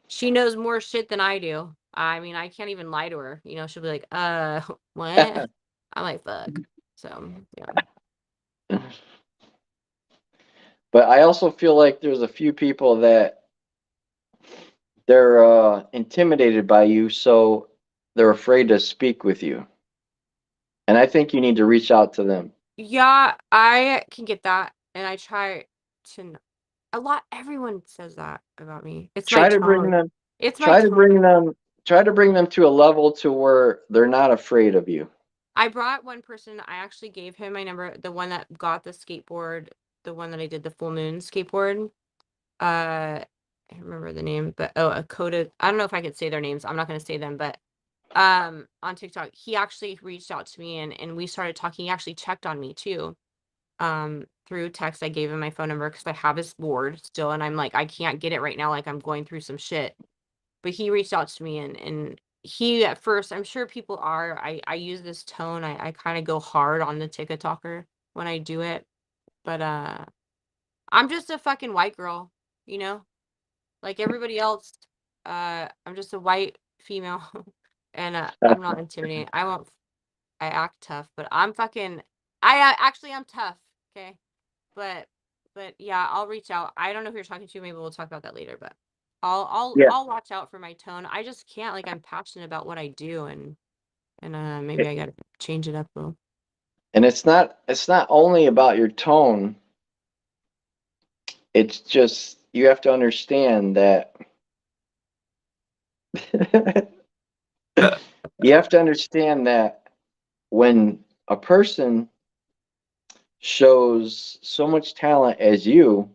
She knows more shit than I do. I mean, I can't even lie to her. She'll be like, what? I'm like, fuck. So, yeah. But I also feel like there's a few people that they're intimidated by you, so they're afraid to speak with you. And I think you need to reach out to them. Yeah, I can get that. And I try to, everyone says that about me. It's my Try to bring tone. them It's my try to bring tone. them try to bring them to a level to where they're not afraid of you. I brought one person, I actually gave him my number, the one that got the skateboard, the one that I did the full moon skateboard. I remember the name, but a Coda. I don't know if I could say their names. I'm not going to say them, but on TikTok, he actually reached out to me, and we started talking. He actually checked on me too. Through text, I gave him my phone number because I have his board still, and I'm like, I can't get it right now, like I'm going through some shit. But he reached out to me, and he, at first, I'm sure people are. I use this tone. I kind of go hard on the TikToker when I do it, but I'm just a fucking white girl, you know. Like everybody else, I'm just a white female, and I'm not intimidating. I act tough, but I'm fucking. Actually I'm tough. Okay, but yeah, I'll reach out. I don't know who you're talking to. Maybe we'll talk about that later. But I'll Yeah. I'll watch out for my tone. I just can't. Like I'm passionate about what I do, and and maybe I gotta change it up a little. And it's not only about your tone. It's just you have to understand that you have to understand that when a person shows so much talent as you,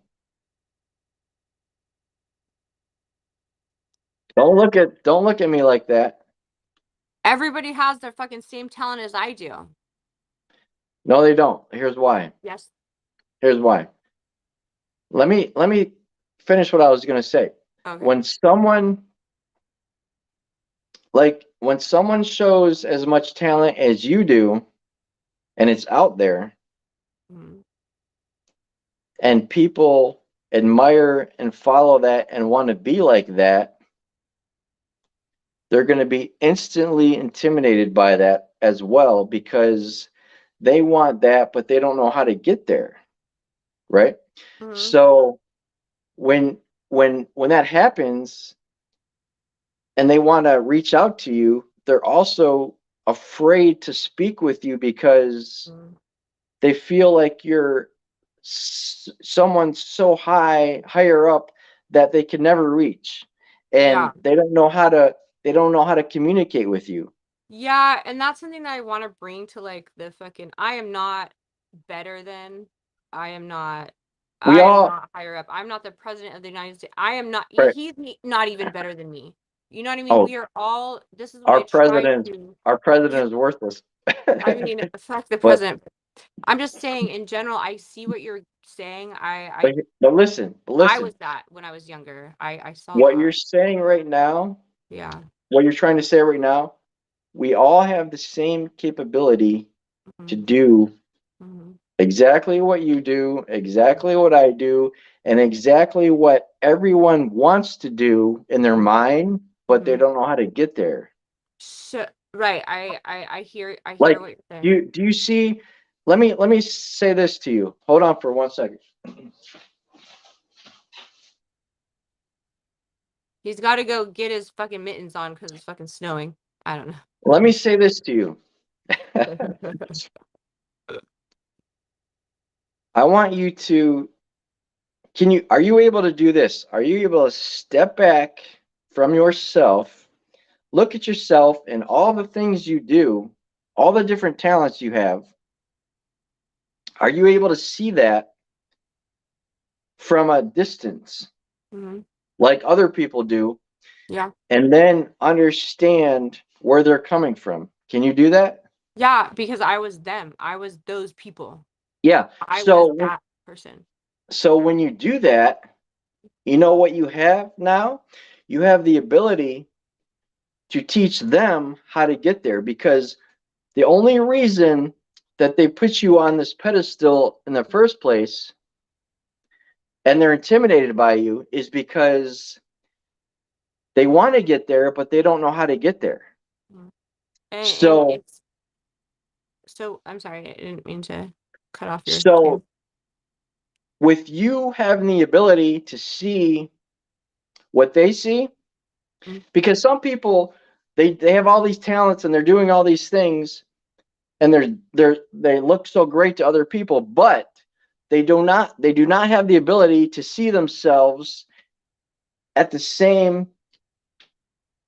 don't look at me like that. Everybody has their fucking same talent as I do. No, they don't. Here's why. Yes. Here's why. Let me finish what I was going to say. Okay. When someone shows as much talent as you do and it's out there Mhm. and people admire and follow that and want to be like that, they're going to be instantly intimidated by that as well because they want that, but they don't know how to get there. Right? Mhm. So when that happens and they want to reach out to you, they're also afraid to speak with you because Mhm. they feel like you're someone so higher up that they can never reach, and Yeah. they don't know how to communicate with you. Yeah, and that's something that I want to bring to like the fucking I am not better than I am not We I am all not higher up. I'm not the president of the United States. I am not right. not even better than me. You know what I mean? Oh, We are all this is what our I try president to our president is worthless. I mean, fuck the but president. I'm just saying in general, I see what you're saying. but listen, I was that when I was younger. I saw what you're that. saying right now, Yeah. what you're trying to say right now, we all have the same capability to Mhm. do Mhm. exactly what you do, exactly what I do, and exactly what everyone wants to do in their Mhm. mind, but they Mhm. don't know how to get there. So, right. I hear Like, what you're saying. do you see? Let me say this to you. Hold on for 1 second. He's got to go get his fucking mittens on because it's fucking snowing. I don't Let me say this to you. know. I want you to are you able to do this? Are you able to step back from yourself, look at yourself and all the things you do, all the different talents you have? Are you able to see that from a distance Mhm. like other people do Yeah. and then understand where they're coming from? Can you do that? Yeah, because I was them. I was those people. Yeah. I was that person. So when you do that, you know what you have now? You have the ability to teach them how to get there because the only reason that they put you on this pedestal in the first place and they're intimidated by you is because they want to get there, but they don't know how to get there. Mhm. And So, it's so I'm sorry, I didn't mean to cut off your so train. with you having the ability to see what they see, Mhm. because some people they have all these talents and they're doing all these things and they look so great to other people, but they do not have the ability to see themselves at the same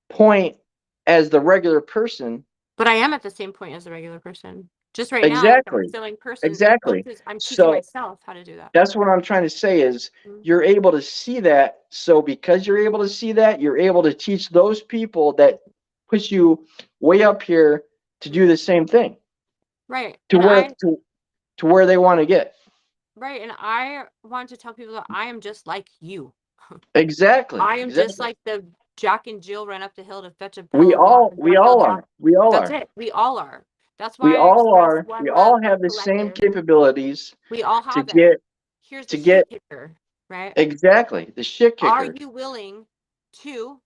point as the regular person. But I am at the same point as a regular person. Just right now, I'm Exactly. fulfilling person Exactly. versus I'm teaching So myself how to do that. that's what I'm trying to say is Mhm. you're able to see that. So because you're able to see that, you're able to teach those people that push you way up here to do the same thing Right. to where they want to get. And I want to tell people that I am just like you. Exactly. I am just Exactly. like the Jack and Jill ran up the hill to fetch a pail of water and We John fell all down. are. We all That's are. it. We all are. That's We why I all express are. one We love, all one have the same collective. capabilities We all to have it. get Here's the to shit get kicker, right? exactly the shit Are kicker. you willing to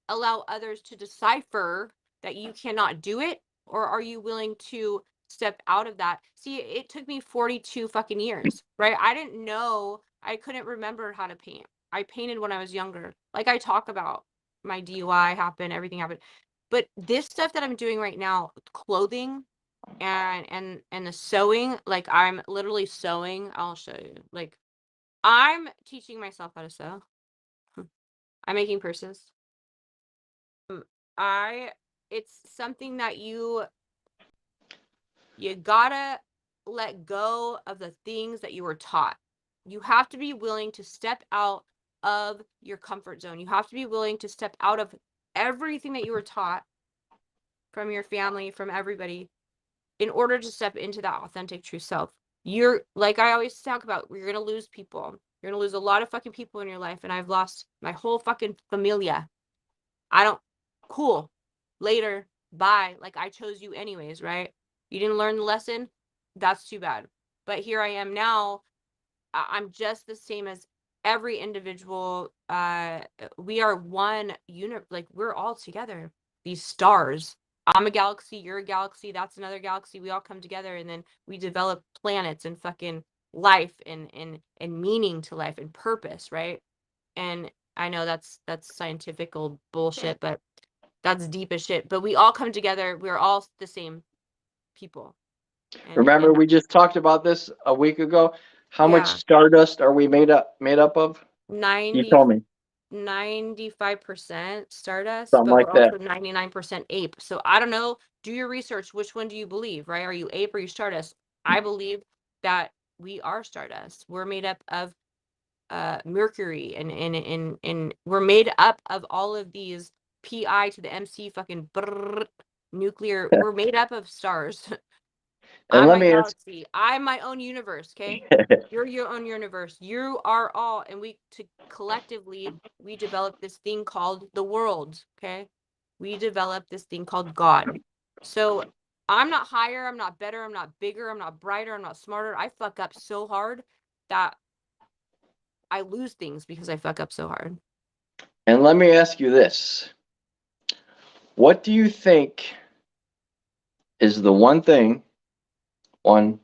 allow others to decipher that you cannot do it? Or are you willing to step out of that? See, it took me 42 fucking years, right? I didn't know, I couldn't remember how to paint. I painted when I was younger. Like I talk about my DUI happened, everything happened. But this stuff that I'm doing right now, clothing and the sewing, like I'm literally sewing. I'll show you. Like I'm teaching myself how to sew. I'm making purses. I it's something that you gotta let go of the things that you were taught. You have to be willing to step out of your comfort zone. You have to be willing to step out of everything that you were taught from your family, from everybody, in order to step into that authentic true self. You're like I always talk about, you're gonna lose people. You're gonna lose a lot of fucking people in your life, and I've lost my whole fucking familia. I don't cool. Later, bye. Like I chose you anyways, right? You didn't learn the lesson. That's too bad. But here I am now. I'm just the same as every individual. We are one unit. Like we're all together. These stars. I'm a galaxy. You're a galaxy. That's another galaxy. We all come together, and then we develop planets and fucking life and meaning to life and purpose, right? And I know that's scientifical bullshit, but that's deep as shit. But we all come together. We're all the same people. Remember, And we just talked about this a week ago. How much yeah, stardust are we made up of? You 90, told me 95% stardust, something but like we're that. also 99% ape. So I don't know. Do your research. Which one do you believe, right? Are you ape or you stardust? I believe that we are stardust. We're made up of Mercury and we're made up of all of these pi to the MC fucking nuclear. We're made up of stars. And I'm let my me ask. galaxy. I'm my own universe, okay? You're your own universe. You are all, and we collectively we develop this thing called the world, okay? We develop this thing called God. So I'm not higher, I'm not better, I'm not bigger, I'm not brighter, I'm not smarter. I fuck up so hard that I lose things because I fuck up so hard. And let me ask you this. What do you think is the one thing, one,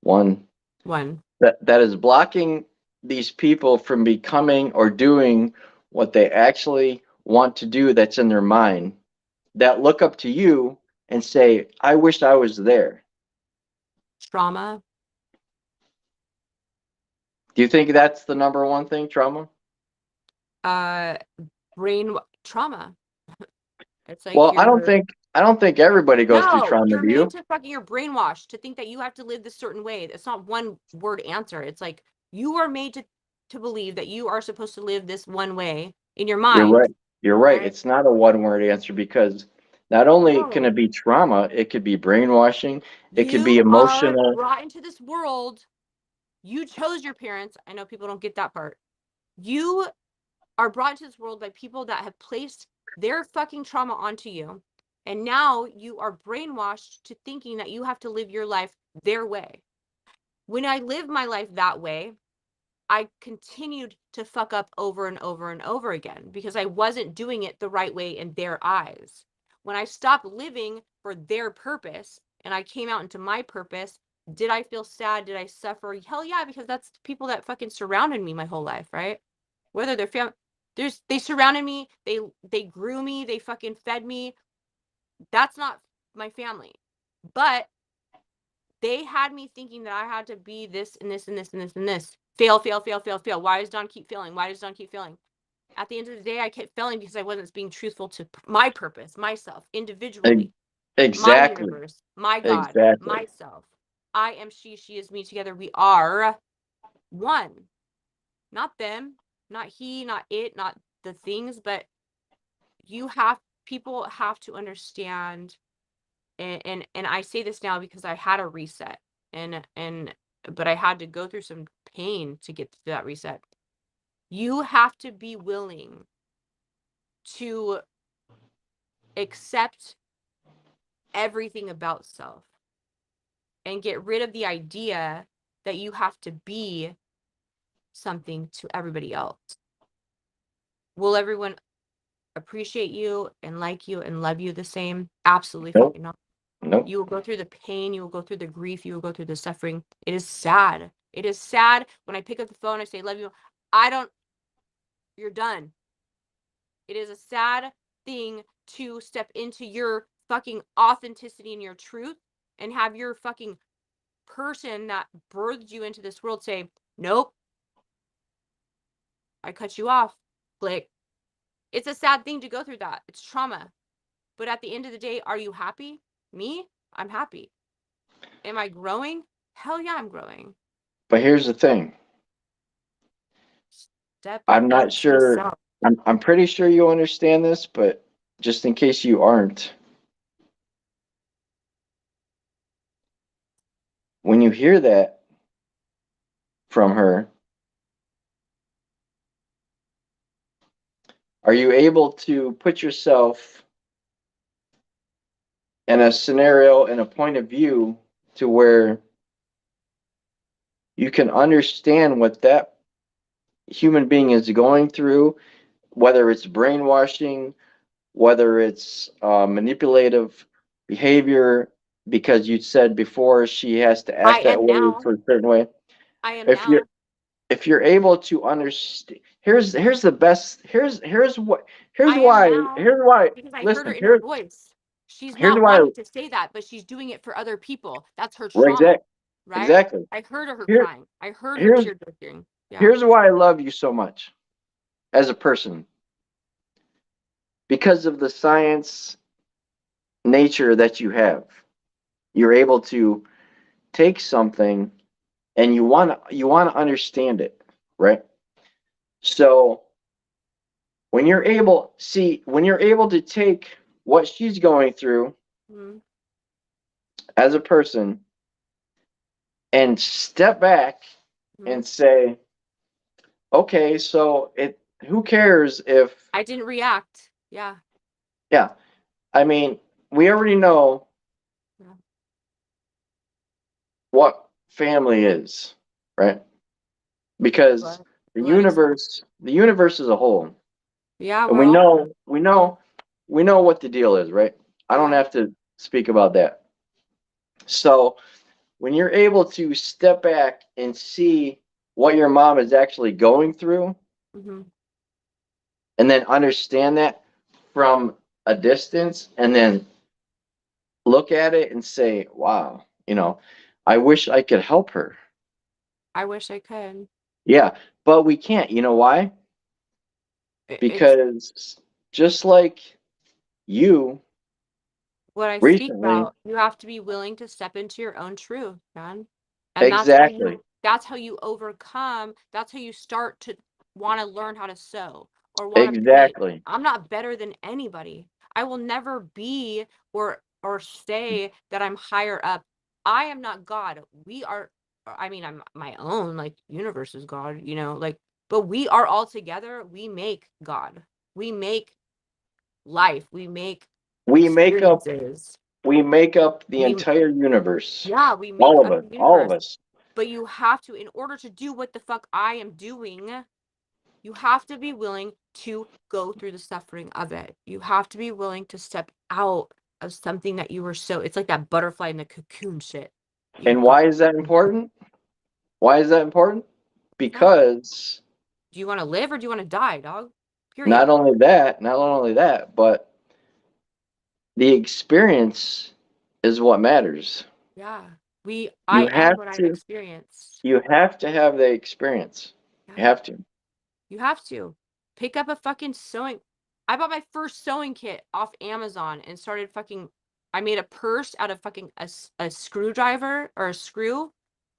one, One. that is blocking these people from becoming or doing what they actually want to do that's in their mind, that look up to you and say, I wish I was there? Trauma. Do you think that's the number one thing, trauma? Brain trauma. It's like Well, I don't think everybody goes through no, trauma, you're do made you? to fucking, you're brainwashed to think that you have to live this certain way. It's not one word answer. It's like you are made to believe that you are supposed to live this one way in your You're mind, right. You're right. right? It's not a one word answer because not only can No. it be trauma, it could be brainwashing, it could be You are emotional. brought into this world. You chose your parents. I know people don't get that part. You are brought into this world by people that have placed their fucking trauma onto you. And now you are brainwashed to thinking that you have to live your life their way. When I lived my life that way, I continued to fuck up over and over and over again because I wasn't doing it the right way in their eyes. When I stopped living for their purpose and I came out into my purpose, did I feel sad? Did I suffer? Hell yeah, because that's the people that fucking surrounded me my whole life, right? Whether they're they surrounded me, they grew me, they fucking fed me. That's not my family. But they had me thinking that I had to be this and this and this and this and this. Fail, fail, fail, fail, fail. Why does Don keep failing? Why does Don keep failing? At the end of the day, I kept failing because I wasn't being truthful to my purpose, myself, individually, my Exactly. universe, my God, Exactly. myself. I am she is me. Together we are one. Not them, not he, not it, not the things, but people have to understand, and I say this now because I had a reset, and but I had to go through some pain to get to that reset. You have to be willing to accept everything about self and get rid of the idea that you have to be something to everybody else. Will everyone appreciate you and like you and love you the same? Absolutely Nope. fucking not. Nope. You will go through the pain, you will go through the grief, you will go through the suffering. It is sad. It is sad when I pick up the phone, I say, love you. I don't, you're done. It is a sad thing to step into your fucking authenticity and your truth and have your fucking person that birthed you into this world say, nope, I cut you off. Click. It's a sad thing to go through that. It's trauma. But at the end of the day, are you happy? Me? I'm happy. Am I growing? Hell yeah, I'm growing. But here's the thing. Step I'm not into sure. yourself. I'm pretty sure you understand this, but just in case you aren't, when you hear that from her, are you able to put yourself in a scenario and a point of view to where you can understand what that human being is going through, whether it's brainwashing, whether it's manipulative behavior, because you said before she has to I act that am way now. for a certain way. I am If you're now. if you're able to understand, here's the best. I am now here's why. because I heard her Listen, inner voice. She's here's not why. wanting to say that, but she's doing it for other people. That's her Well, trauma, right? exactly. I heard her Here crying. I heard her here's tear jerking. Yeah. here's why I love you so much as a person, because of the science nature that you have. You're able to take something and you want to understand it, right? So when you're able to take what she's going through Mm-hmm. as a person and step back Mm-hmm. and say, okay, so it who cares if, I didn't react. Yeah. yeah, I mean, we already know Yeah. what family is, right? Because Blood, the blood is. universe is a whole. Yeah, And we're all one. we know what the deal is, right? I don't Yeah. have to speak about that. So when you're able to step back and see what your mom is actually going through Mm-hmm. and then understand that from a distance and then look at it and say, wow, I wish I could help her. I wish I could. Yeah, but we can't. You know why? It's Because just like you what I speak recently, about. You have to be willing to step into your own truth, man. And exactly, that's how you overcome, that's how you start to want to learn how to sew or want to paint. exactly. I'm not better than anybody. I will never be or say that I'm higher up. I am not God. We are I mean, I'm my own, like universe is God, like, but we are all together. We make God. We make life. We make We make up experiences. we make up the We entire universe. Yeah, we make All of up us, the all of universe. us. But you have to, in order to do what the fuck I am doing, you have to be willing to go through the suffering of it. You have to be willing to step out of something that you were it's like that butterfly in the cocoon shit. You And go. why is that important? Why is that important? That. Because Do you want to live or do you want to die, dog? Period. not only that, but the experience is what matters. Yeah. You I am have what I've to experienced. you have to have the experience. You Yeah. have to. You have to pick up a fucking sewing. I bought my first sewing kit off Amazon and started fucking. I made a purse out of fucking a screwdriver or a screw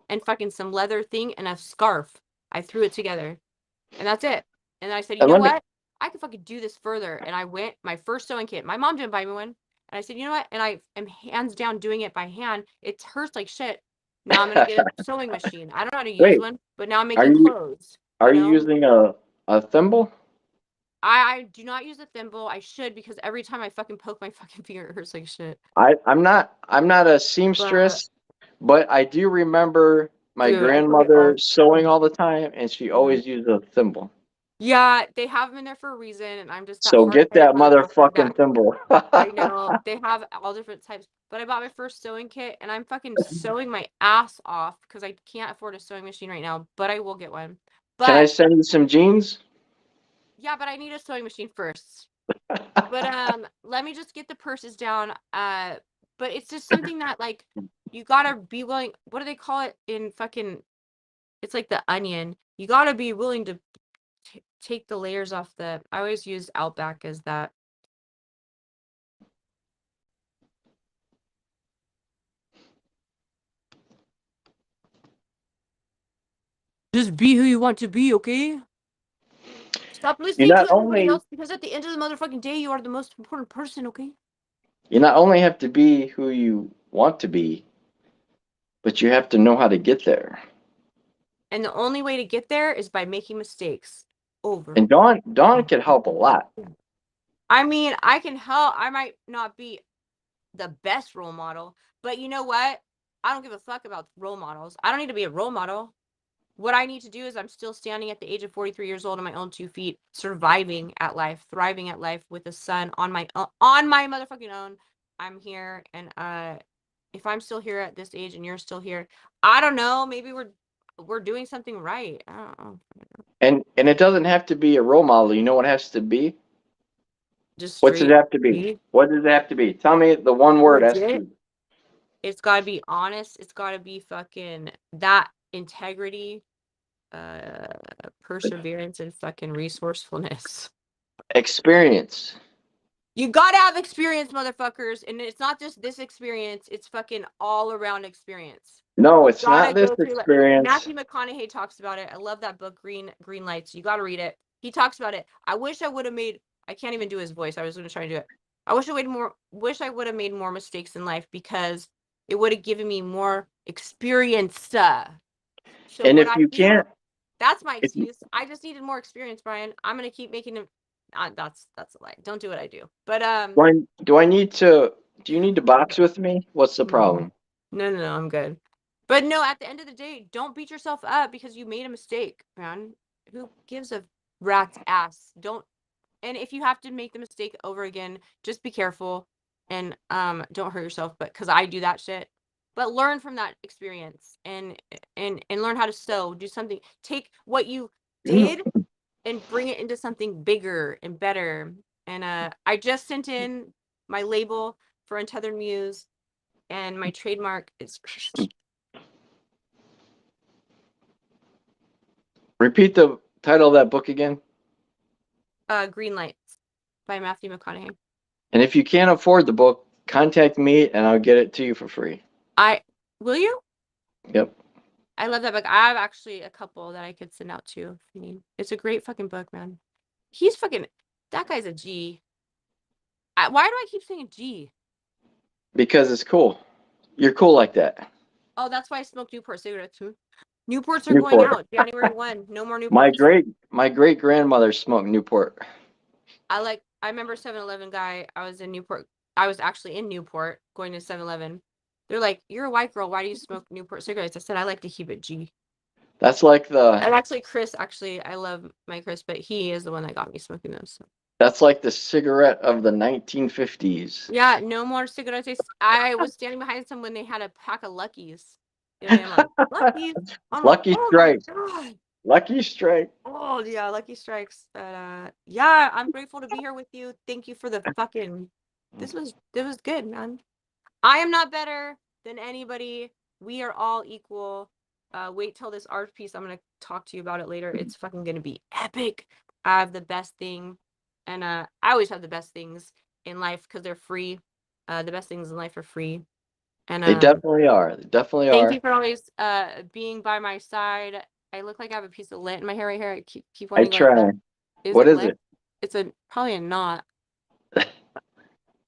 and fucking some leather thing and a scarf. I threw it together and that's it. And I said, you And know let me what? I could fucking do this further. And I went my first sewing kit. My mom didn't buy me one. And I said, you know what? And I am hands down doing it by hand. It hurts like shit. Now I'm gonna get a sewing machine. I don't know how to use wait, one, but now I'm are making you clothes. are you using a thimble? I do not use a thimble. I should because every time I fucking poke my fucking finger, it hurts like shit. I'm not a But seamstress, but I do remember my dude, I put it grandmother all. sewing all the time and she Mhm. always used a thimble. Yeah, they have them in there for a reason, and I'm just that So get hard-headed that motherfucker motherfucking that thimble. I know they have all different types. But I bought my first sewing kit, and I'm fucking sewing my ass off because I can't afford a sewing machine right now. But I will get one. Can I But send you some jeans? yeah, but I need a sewing machine first. But let me just get the purses down. But it's just something that like you gotta be willing. What do they call it in fucking? It's like the onion. You gotta be willing to take the layers off the. I always use Outback as that. Just be who you want to be, okay? Stop You listening not to everybody only else because at the end of the motherfucking day, you are the most important person, okay? you not only have to be who you want to be, but you have to know how to get there. And the only way to get there is by making mistakes. Over. And Dawn can help a lot. I mean, I can help. I might not be the best role model, but you know what? I don't give a fuck about role models. I don't need to be a role model. What I need to do is I'm still standing at the age of 43 years old on my own 2 feet, surviving at life, thriving at life with a son on my motherfucking own. I'm here, and if I'm still here at this age and you're still here, I don't know. Maybe we're doing something right. I don't know. And it doesn't have to be a role model. You know what it has to be? Just What's it straight. have to be? What does it have to be? Tell me the one word has to Legit. be. It's got to be honest. It's got to be fucking that integrity, perseverance, and fucking resourcefulness. Experience. You gotta have experience, motherfuckers, and it's not just this experience. It's fucking all around experience. No, You it's gotta not this go through. Like, experience. Matthew McConaughey talks about it. I love that book, Green Lights. You gotta read it. He talks about it. I wish I would have made. I can't even do his voice. I was gonna try to do it. I wish I would have made more mistakes in life because it would have given me more experience. So And what if I you do, can't, that's my if excuse. I just needed more experience, Brian. I'm gonna keep making them. That's a lie. Don't do what I do. But do I need to? Do you need to box with me? What's the problem? no, I'm good. But no, at the end of the day, don't beat yourself up because you made a mistake, man. Who gives a rat's ass? Don't. And if you have to make the mistake over again, just be careful and don't hurt yourself. But because I do that shit, but learn from that experience and learn how to sew. Do something. Take what you did and bring it into something bigger and better. And I just sent in my label for Untethered Muse, and my trademark is Repeat the title of that book again. Green Lights by Matthew McConaughey. And if you can't afford the book, contact me and I'll get it to you for free. Will you? Yep. I love that book. I have actually a couple that I could send out to if you need. It's a great fucking book, man. He's fucking. That guy's a G. Why do I keep saying G? Because it's cool. You're cool like that. Oh, that's why I smoke Newport cigarettes too. Newports are going Newport. out January 1. No more My Newports. great grandmother smoked Newport. I remember 7-Eleven guy. I was in Newport. I was actually in Newport going to 7-Eleven. They're like, "You're a white girl. Why do you smoke Newport cigarettes?" I said, "I like to keep it G." That's like the And actually, Chris, I love my Chris, but he is the one that got me smoking those. So. that's like the cigarette of the 1950s. Yeah, no more cigarettes. I was standing behind some when they had a pack of Luckies. And I'm like, Luckies? I'm like, Lucky oh my Strike. God. Lucky Strike. Oh, yeah, Lucky Strikes. But yeah, I'm grateful to be here with you. Thank you for the fucking. This was good, man. I am not better than anybody. We are all equal. Wait till this art piece. I'm gonna talk to you about it later. It's fucking gonna be epic. I have the best thing, and I always have the best things in life because they're free. The best things in life are free. And They definitely are. They definitely thank are. you for always being by my side. I look like I have a piece of lint in my hair right here. I keep I wanting to go like try. that. Is What it is lint? It's probably a knot.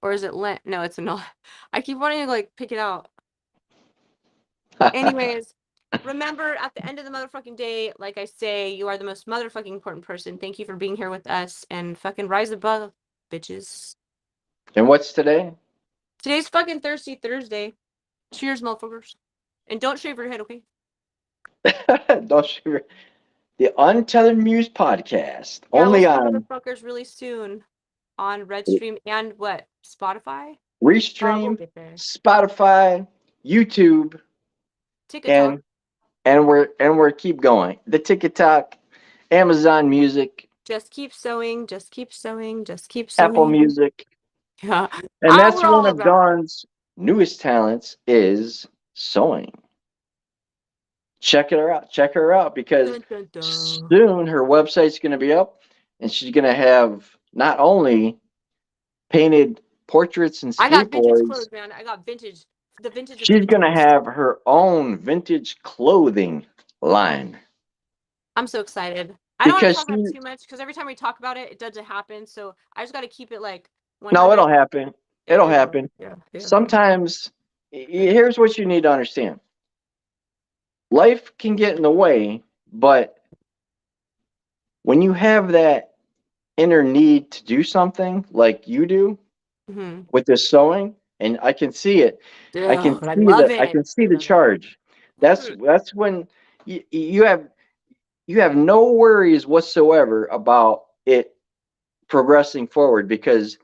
Or is it lint? No, it's a knot. I keep wanting to like pick it out. it? Anyways, remember at the end of the motherfucking day, like I say, you are the most motherfucking important person. Thank you for being here with us and fucking rise above, bitches. And what's today? Today's fucking Thirsty Thursday. Cheers, motherfuckers. And don't shave your head, okay? Don't shoot. The Untethered Muse podcast. Yeah, we'll Only see you on motherfuckers really soon on Redstream and what? Spotify? We'll Restream, get there. Spotify, YouTube, TikTok. and we're keep going. The TikTok, Amazon Music, Just keep sewing. Just keep sewing. Just keep sewing. Apple Music. Yeah. And that's We're one all of about Dawn's newest talents is sewing. Check her out. Check her out because Dun, dun, dun. soon her website's going to be up and she's going to have not only painted portraits and I got vintage skateboards, clothes, man. I got vintage. The vintage of she's going to vintage. have her own vintage clothing line. I'm so excited. I don't want to Because talk about it she, too much because every time we talk about it, it doesn't happen. So I just got to keep it like 100. no, it'll happen. Yeah, It'll yeah, happen. yeah. Sometimes, here's what you need to understand. Life can get in the way, but when you have that inner need to do something like you do Mm-hmm. with this sewing, and I can see it. I can Dude, I see love that. I it. can see I the love it. charge. That's when you have no worries whatsoever about it progressing forward because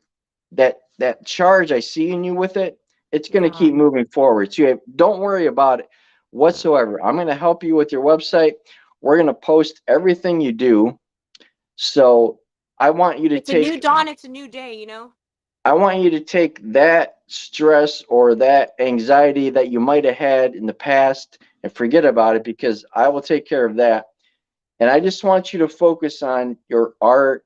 that charge I see in you with it, it's going to Yeah. keep moving forward. So don't worry about it whatsoever. I'm going to help you with your website. We're going to post everything you do. So I want you to It's a new take dawn. It's a new day, you know? I want you to take that stress or that anxiety that you might have had in the past and forget about it because I will take care of that. And I just want you to focus on your art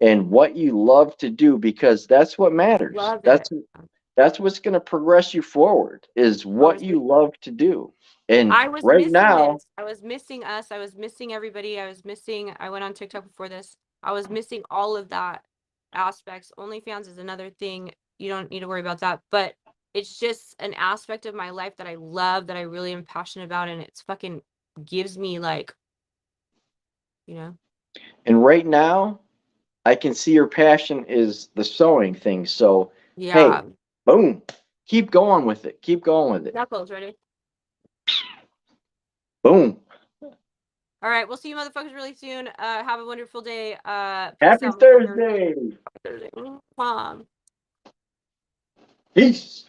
and what you love to do because that's what matters. Love it. That's what's going to progress you forward is what you love to do. And I was right missing now, this. I was missing us. I was missing everybody. I went on TikTok before this. I was missing all of that aspects. OnlyFans is another thing. You don't need to worry about that. But it's just an aspect of my life that I love, that I really am passionate about. And it's fucking gives me like, you know. and right now, I can see your passion is the sewing thing. So, hey, Yeah. boom, keep going with it. Keep going with it. Knuckles, ready? Boom. All right. We'll see you motherfuckers really soon. Have a wonderful day. Peace Happy out, motherfuckers. Thursday. Thursday. Mom. Peace.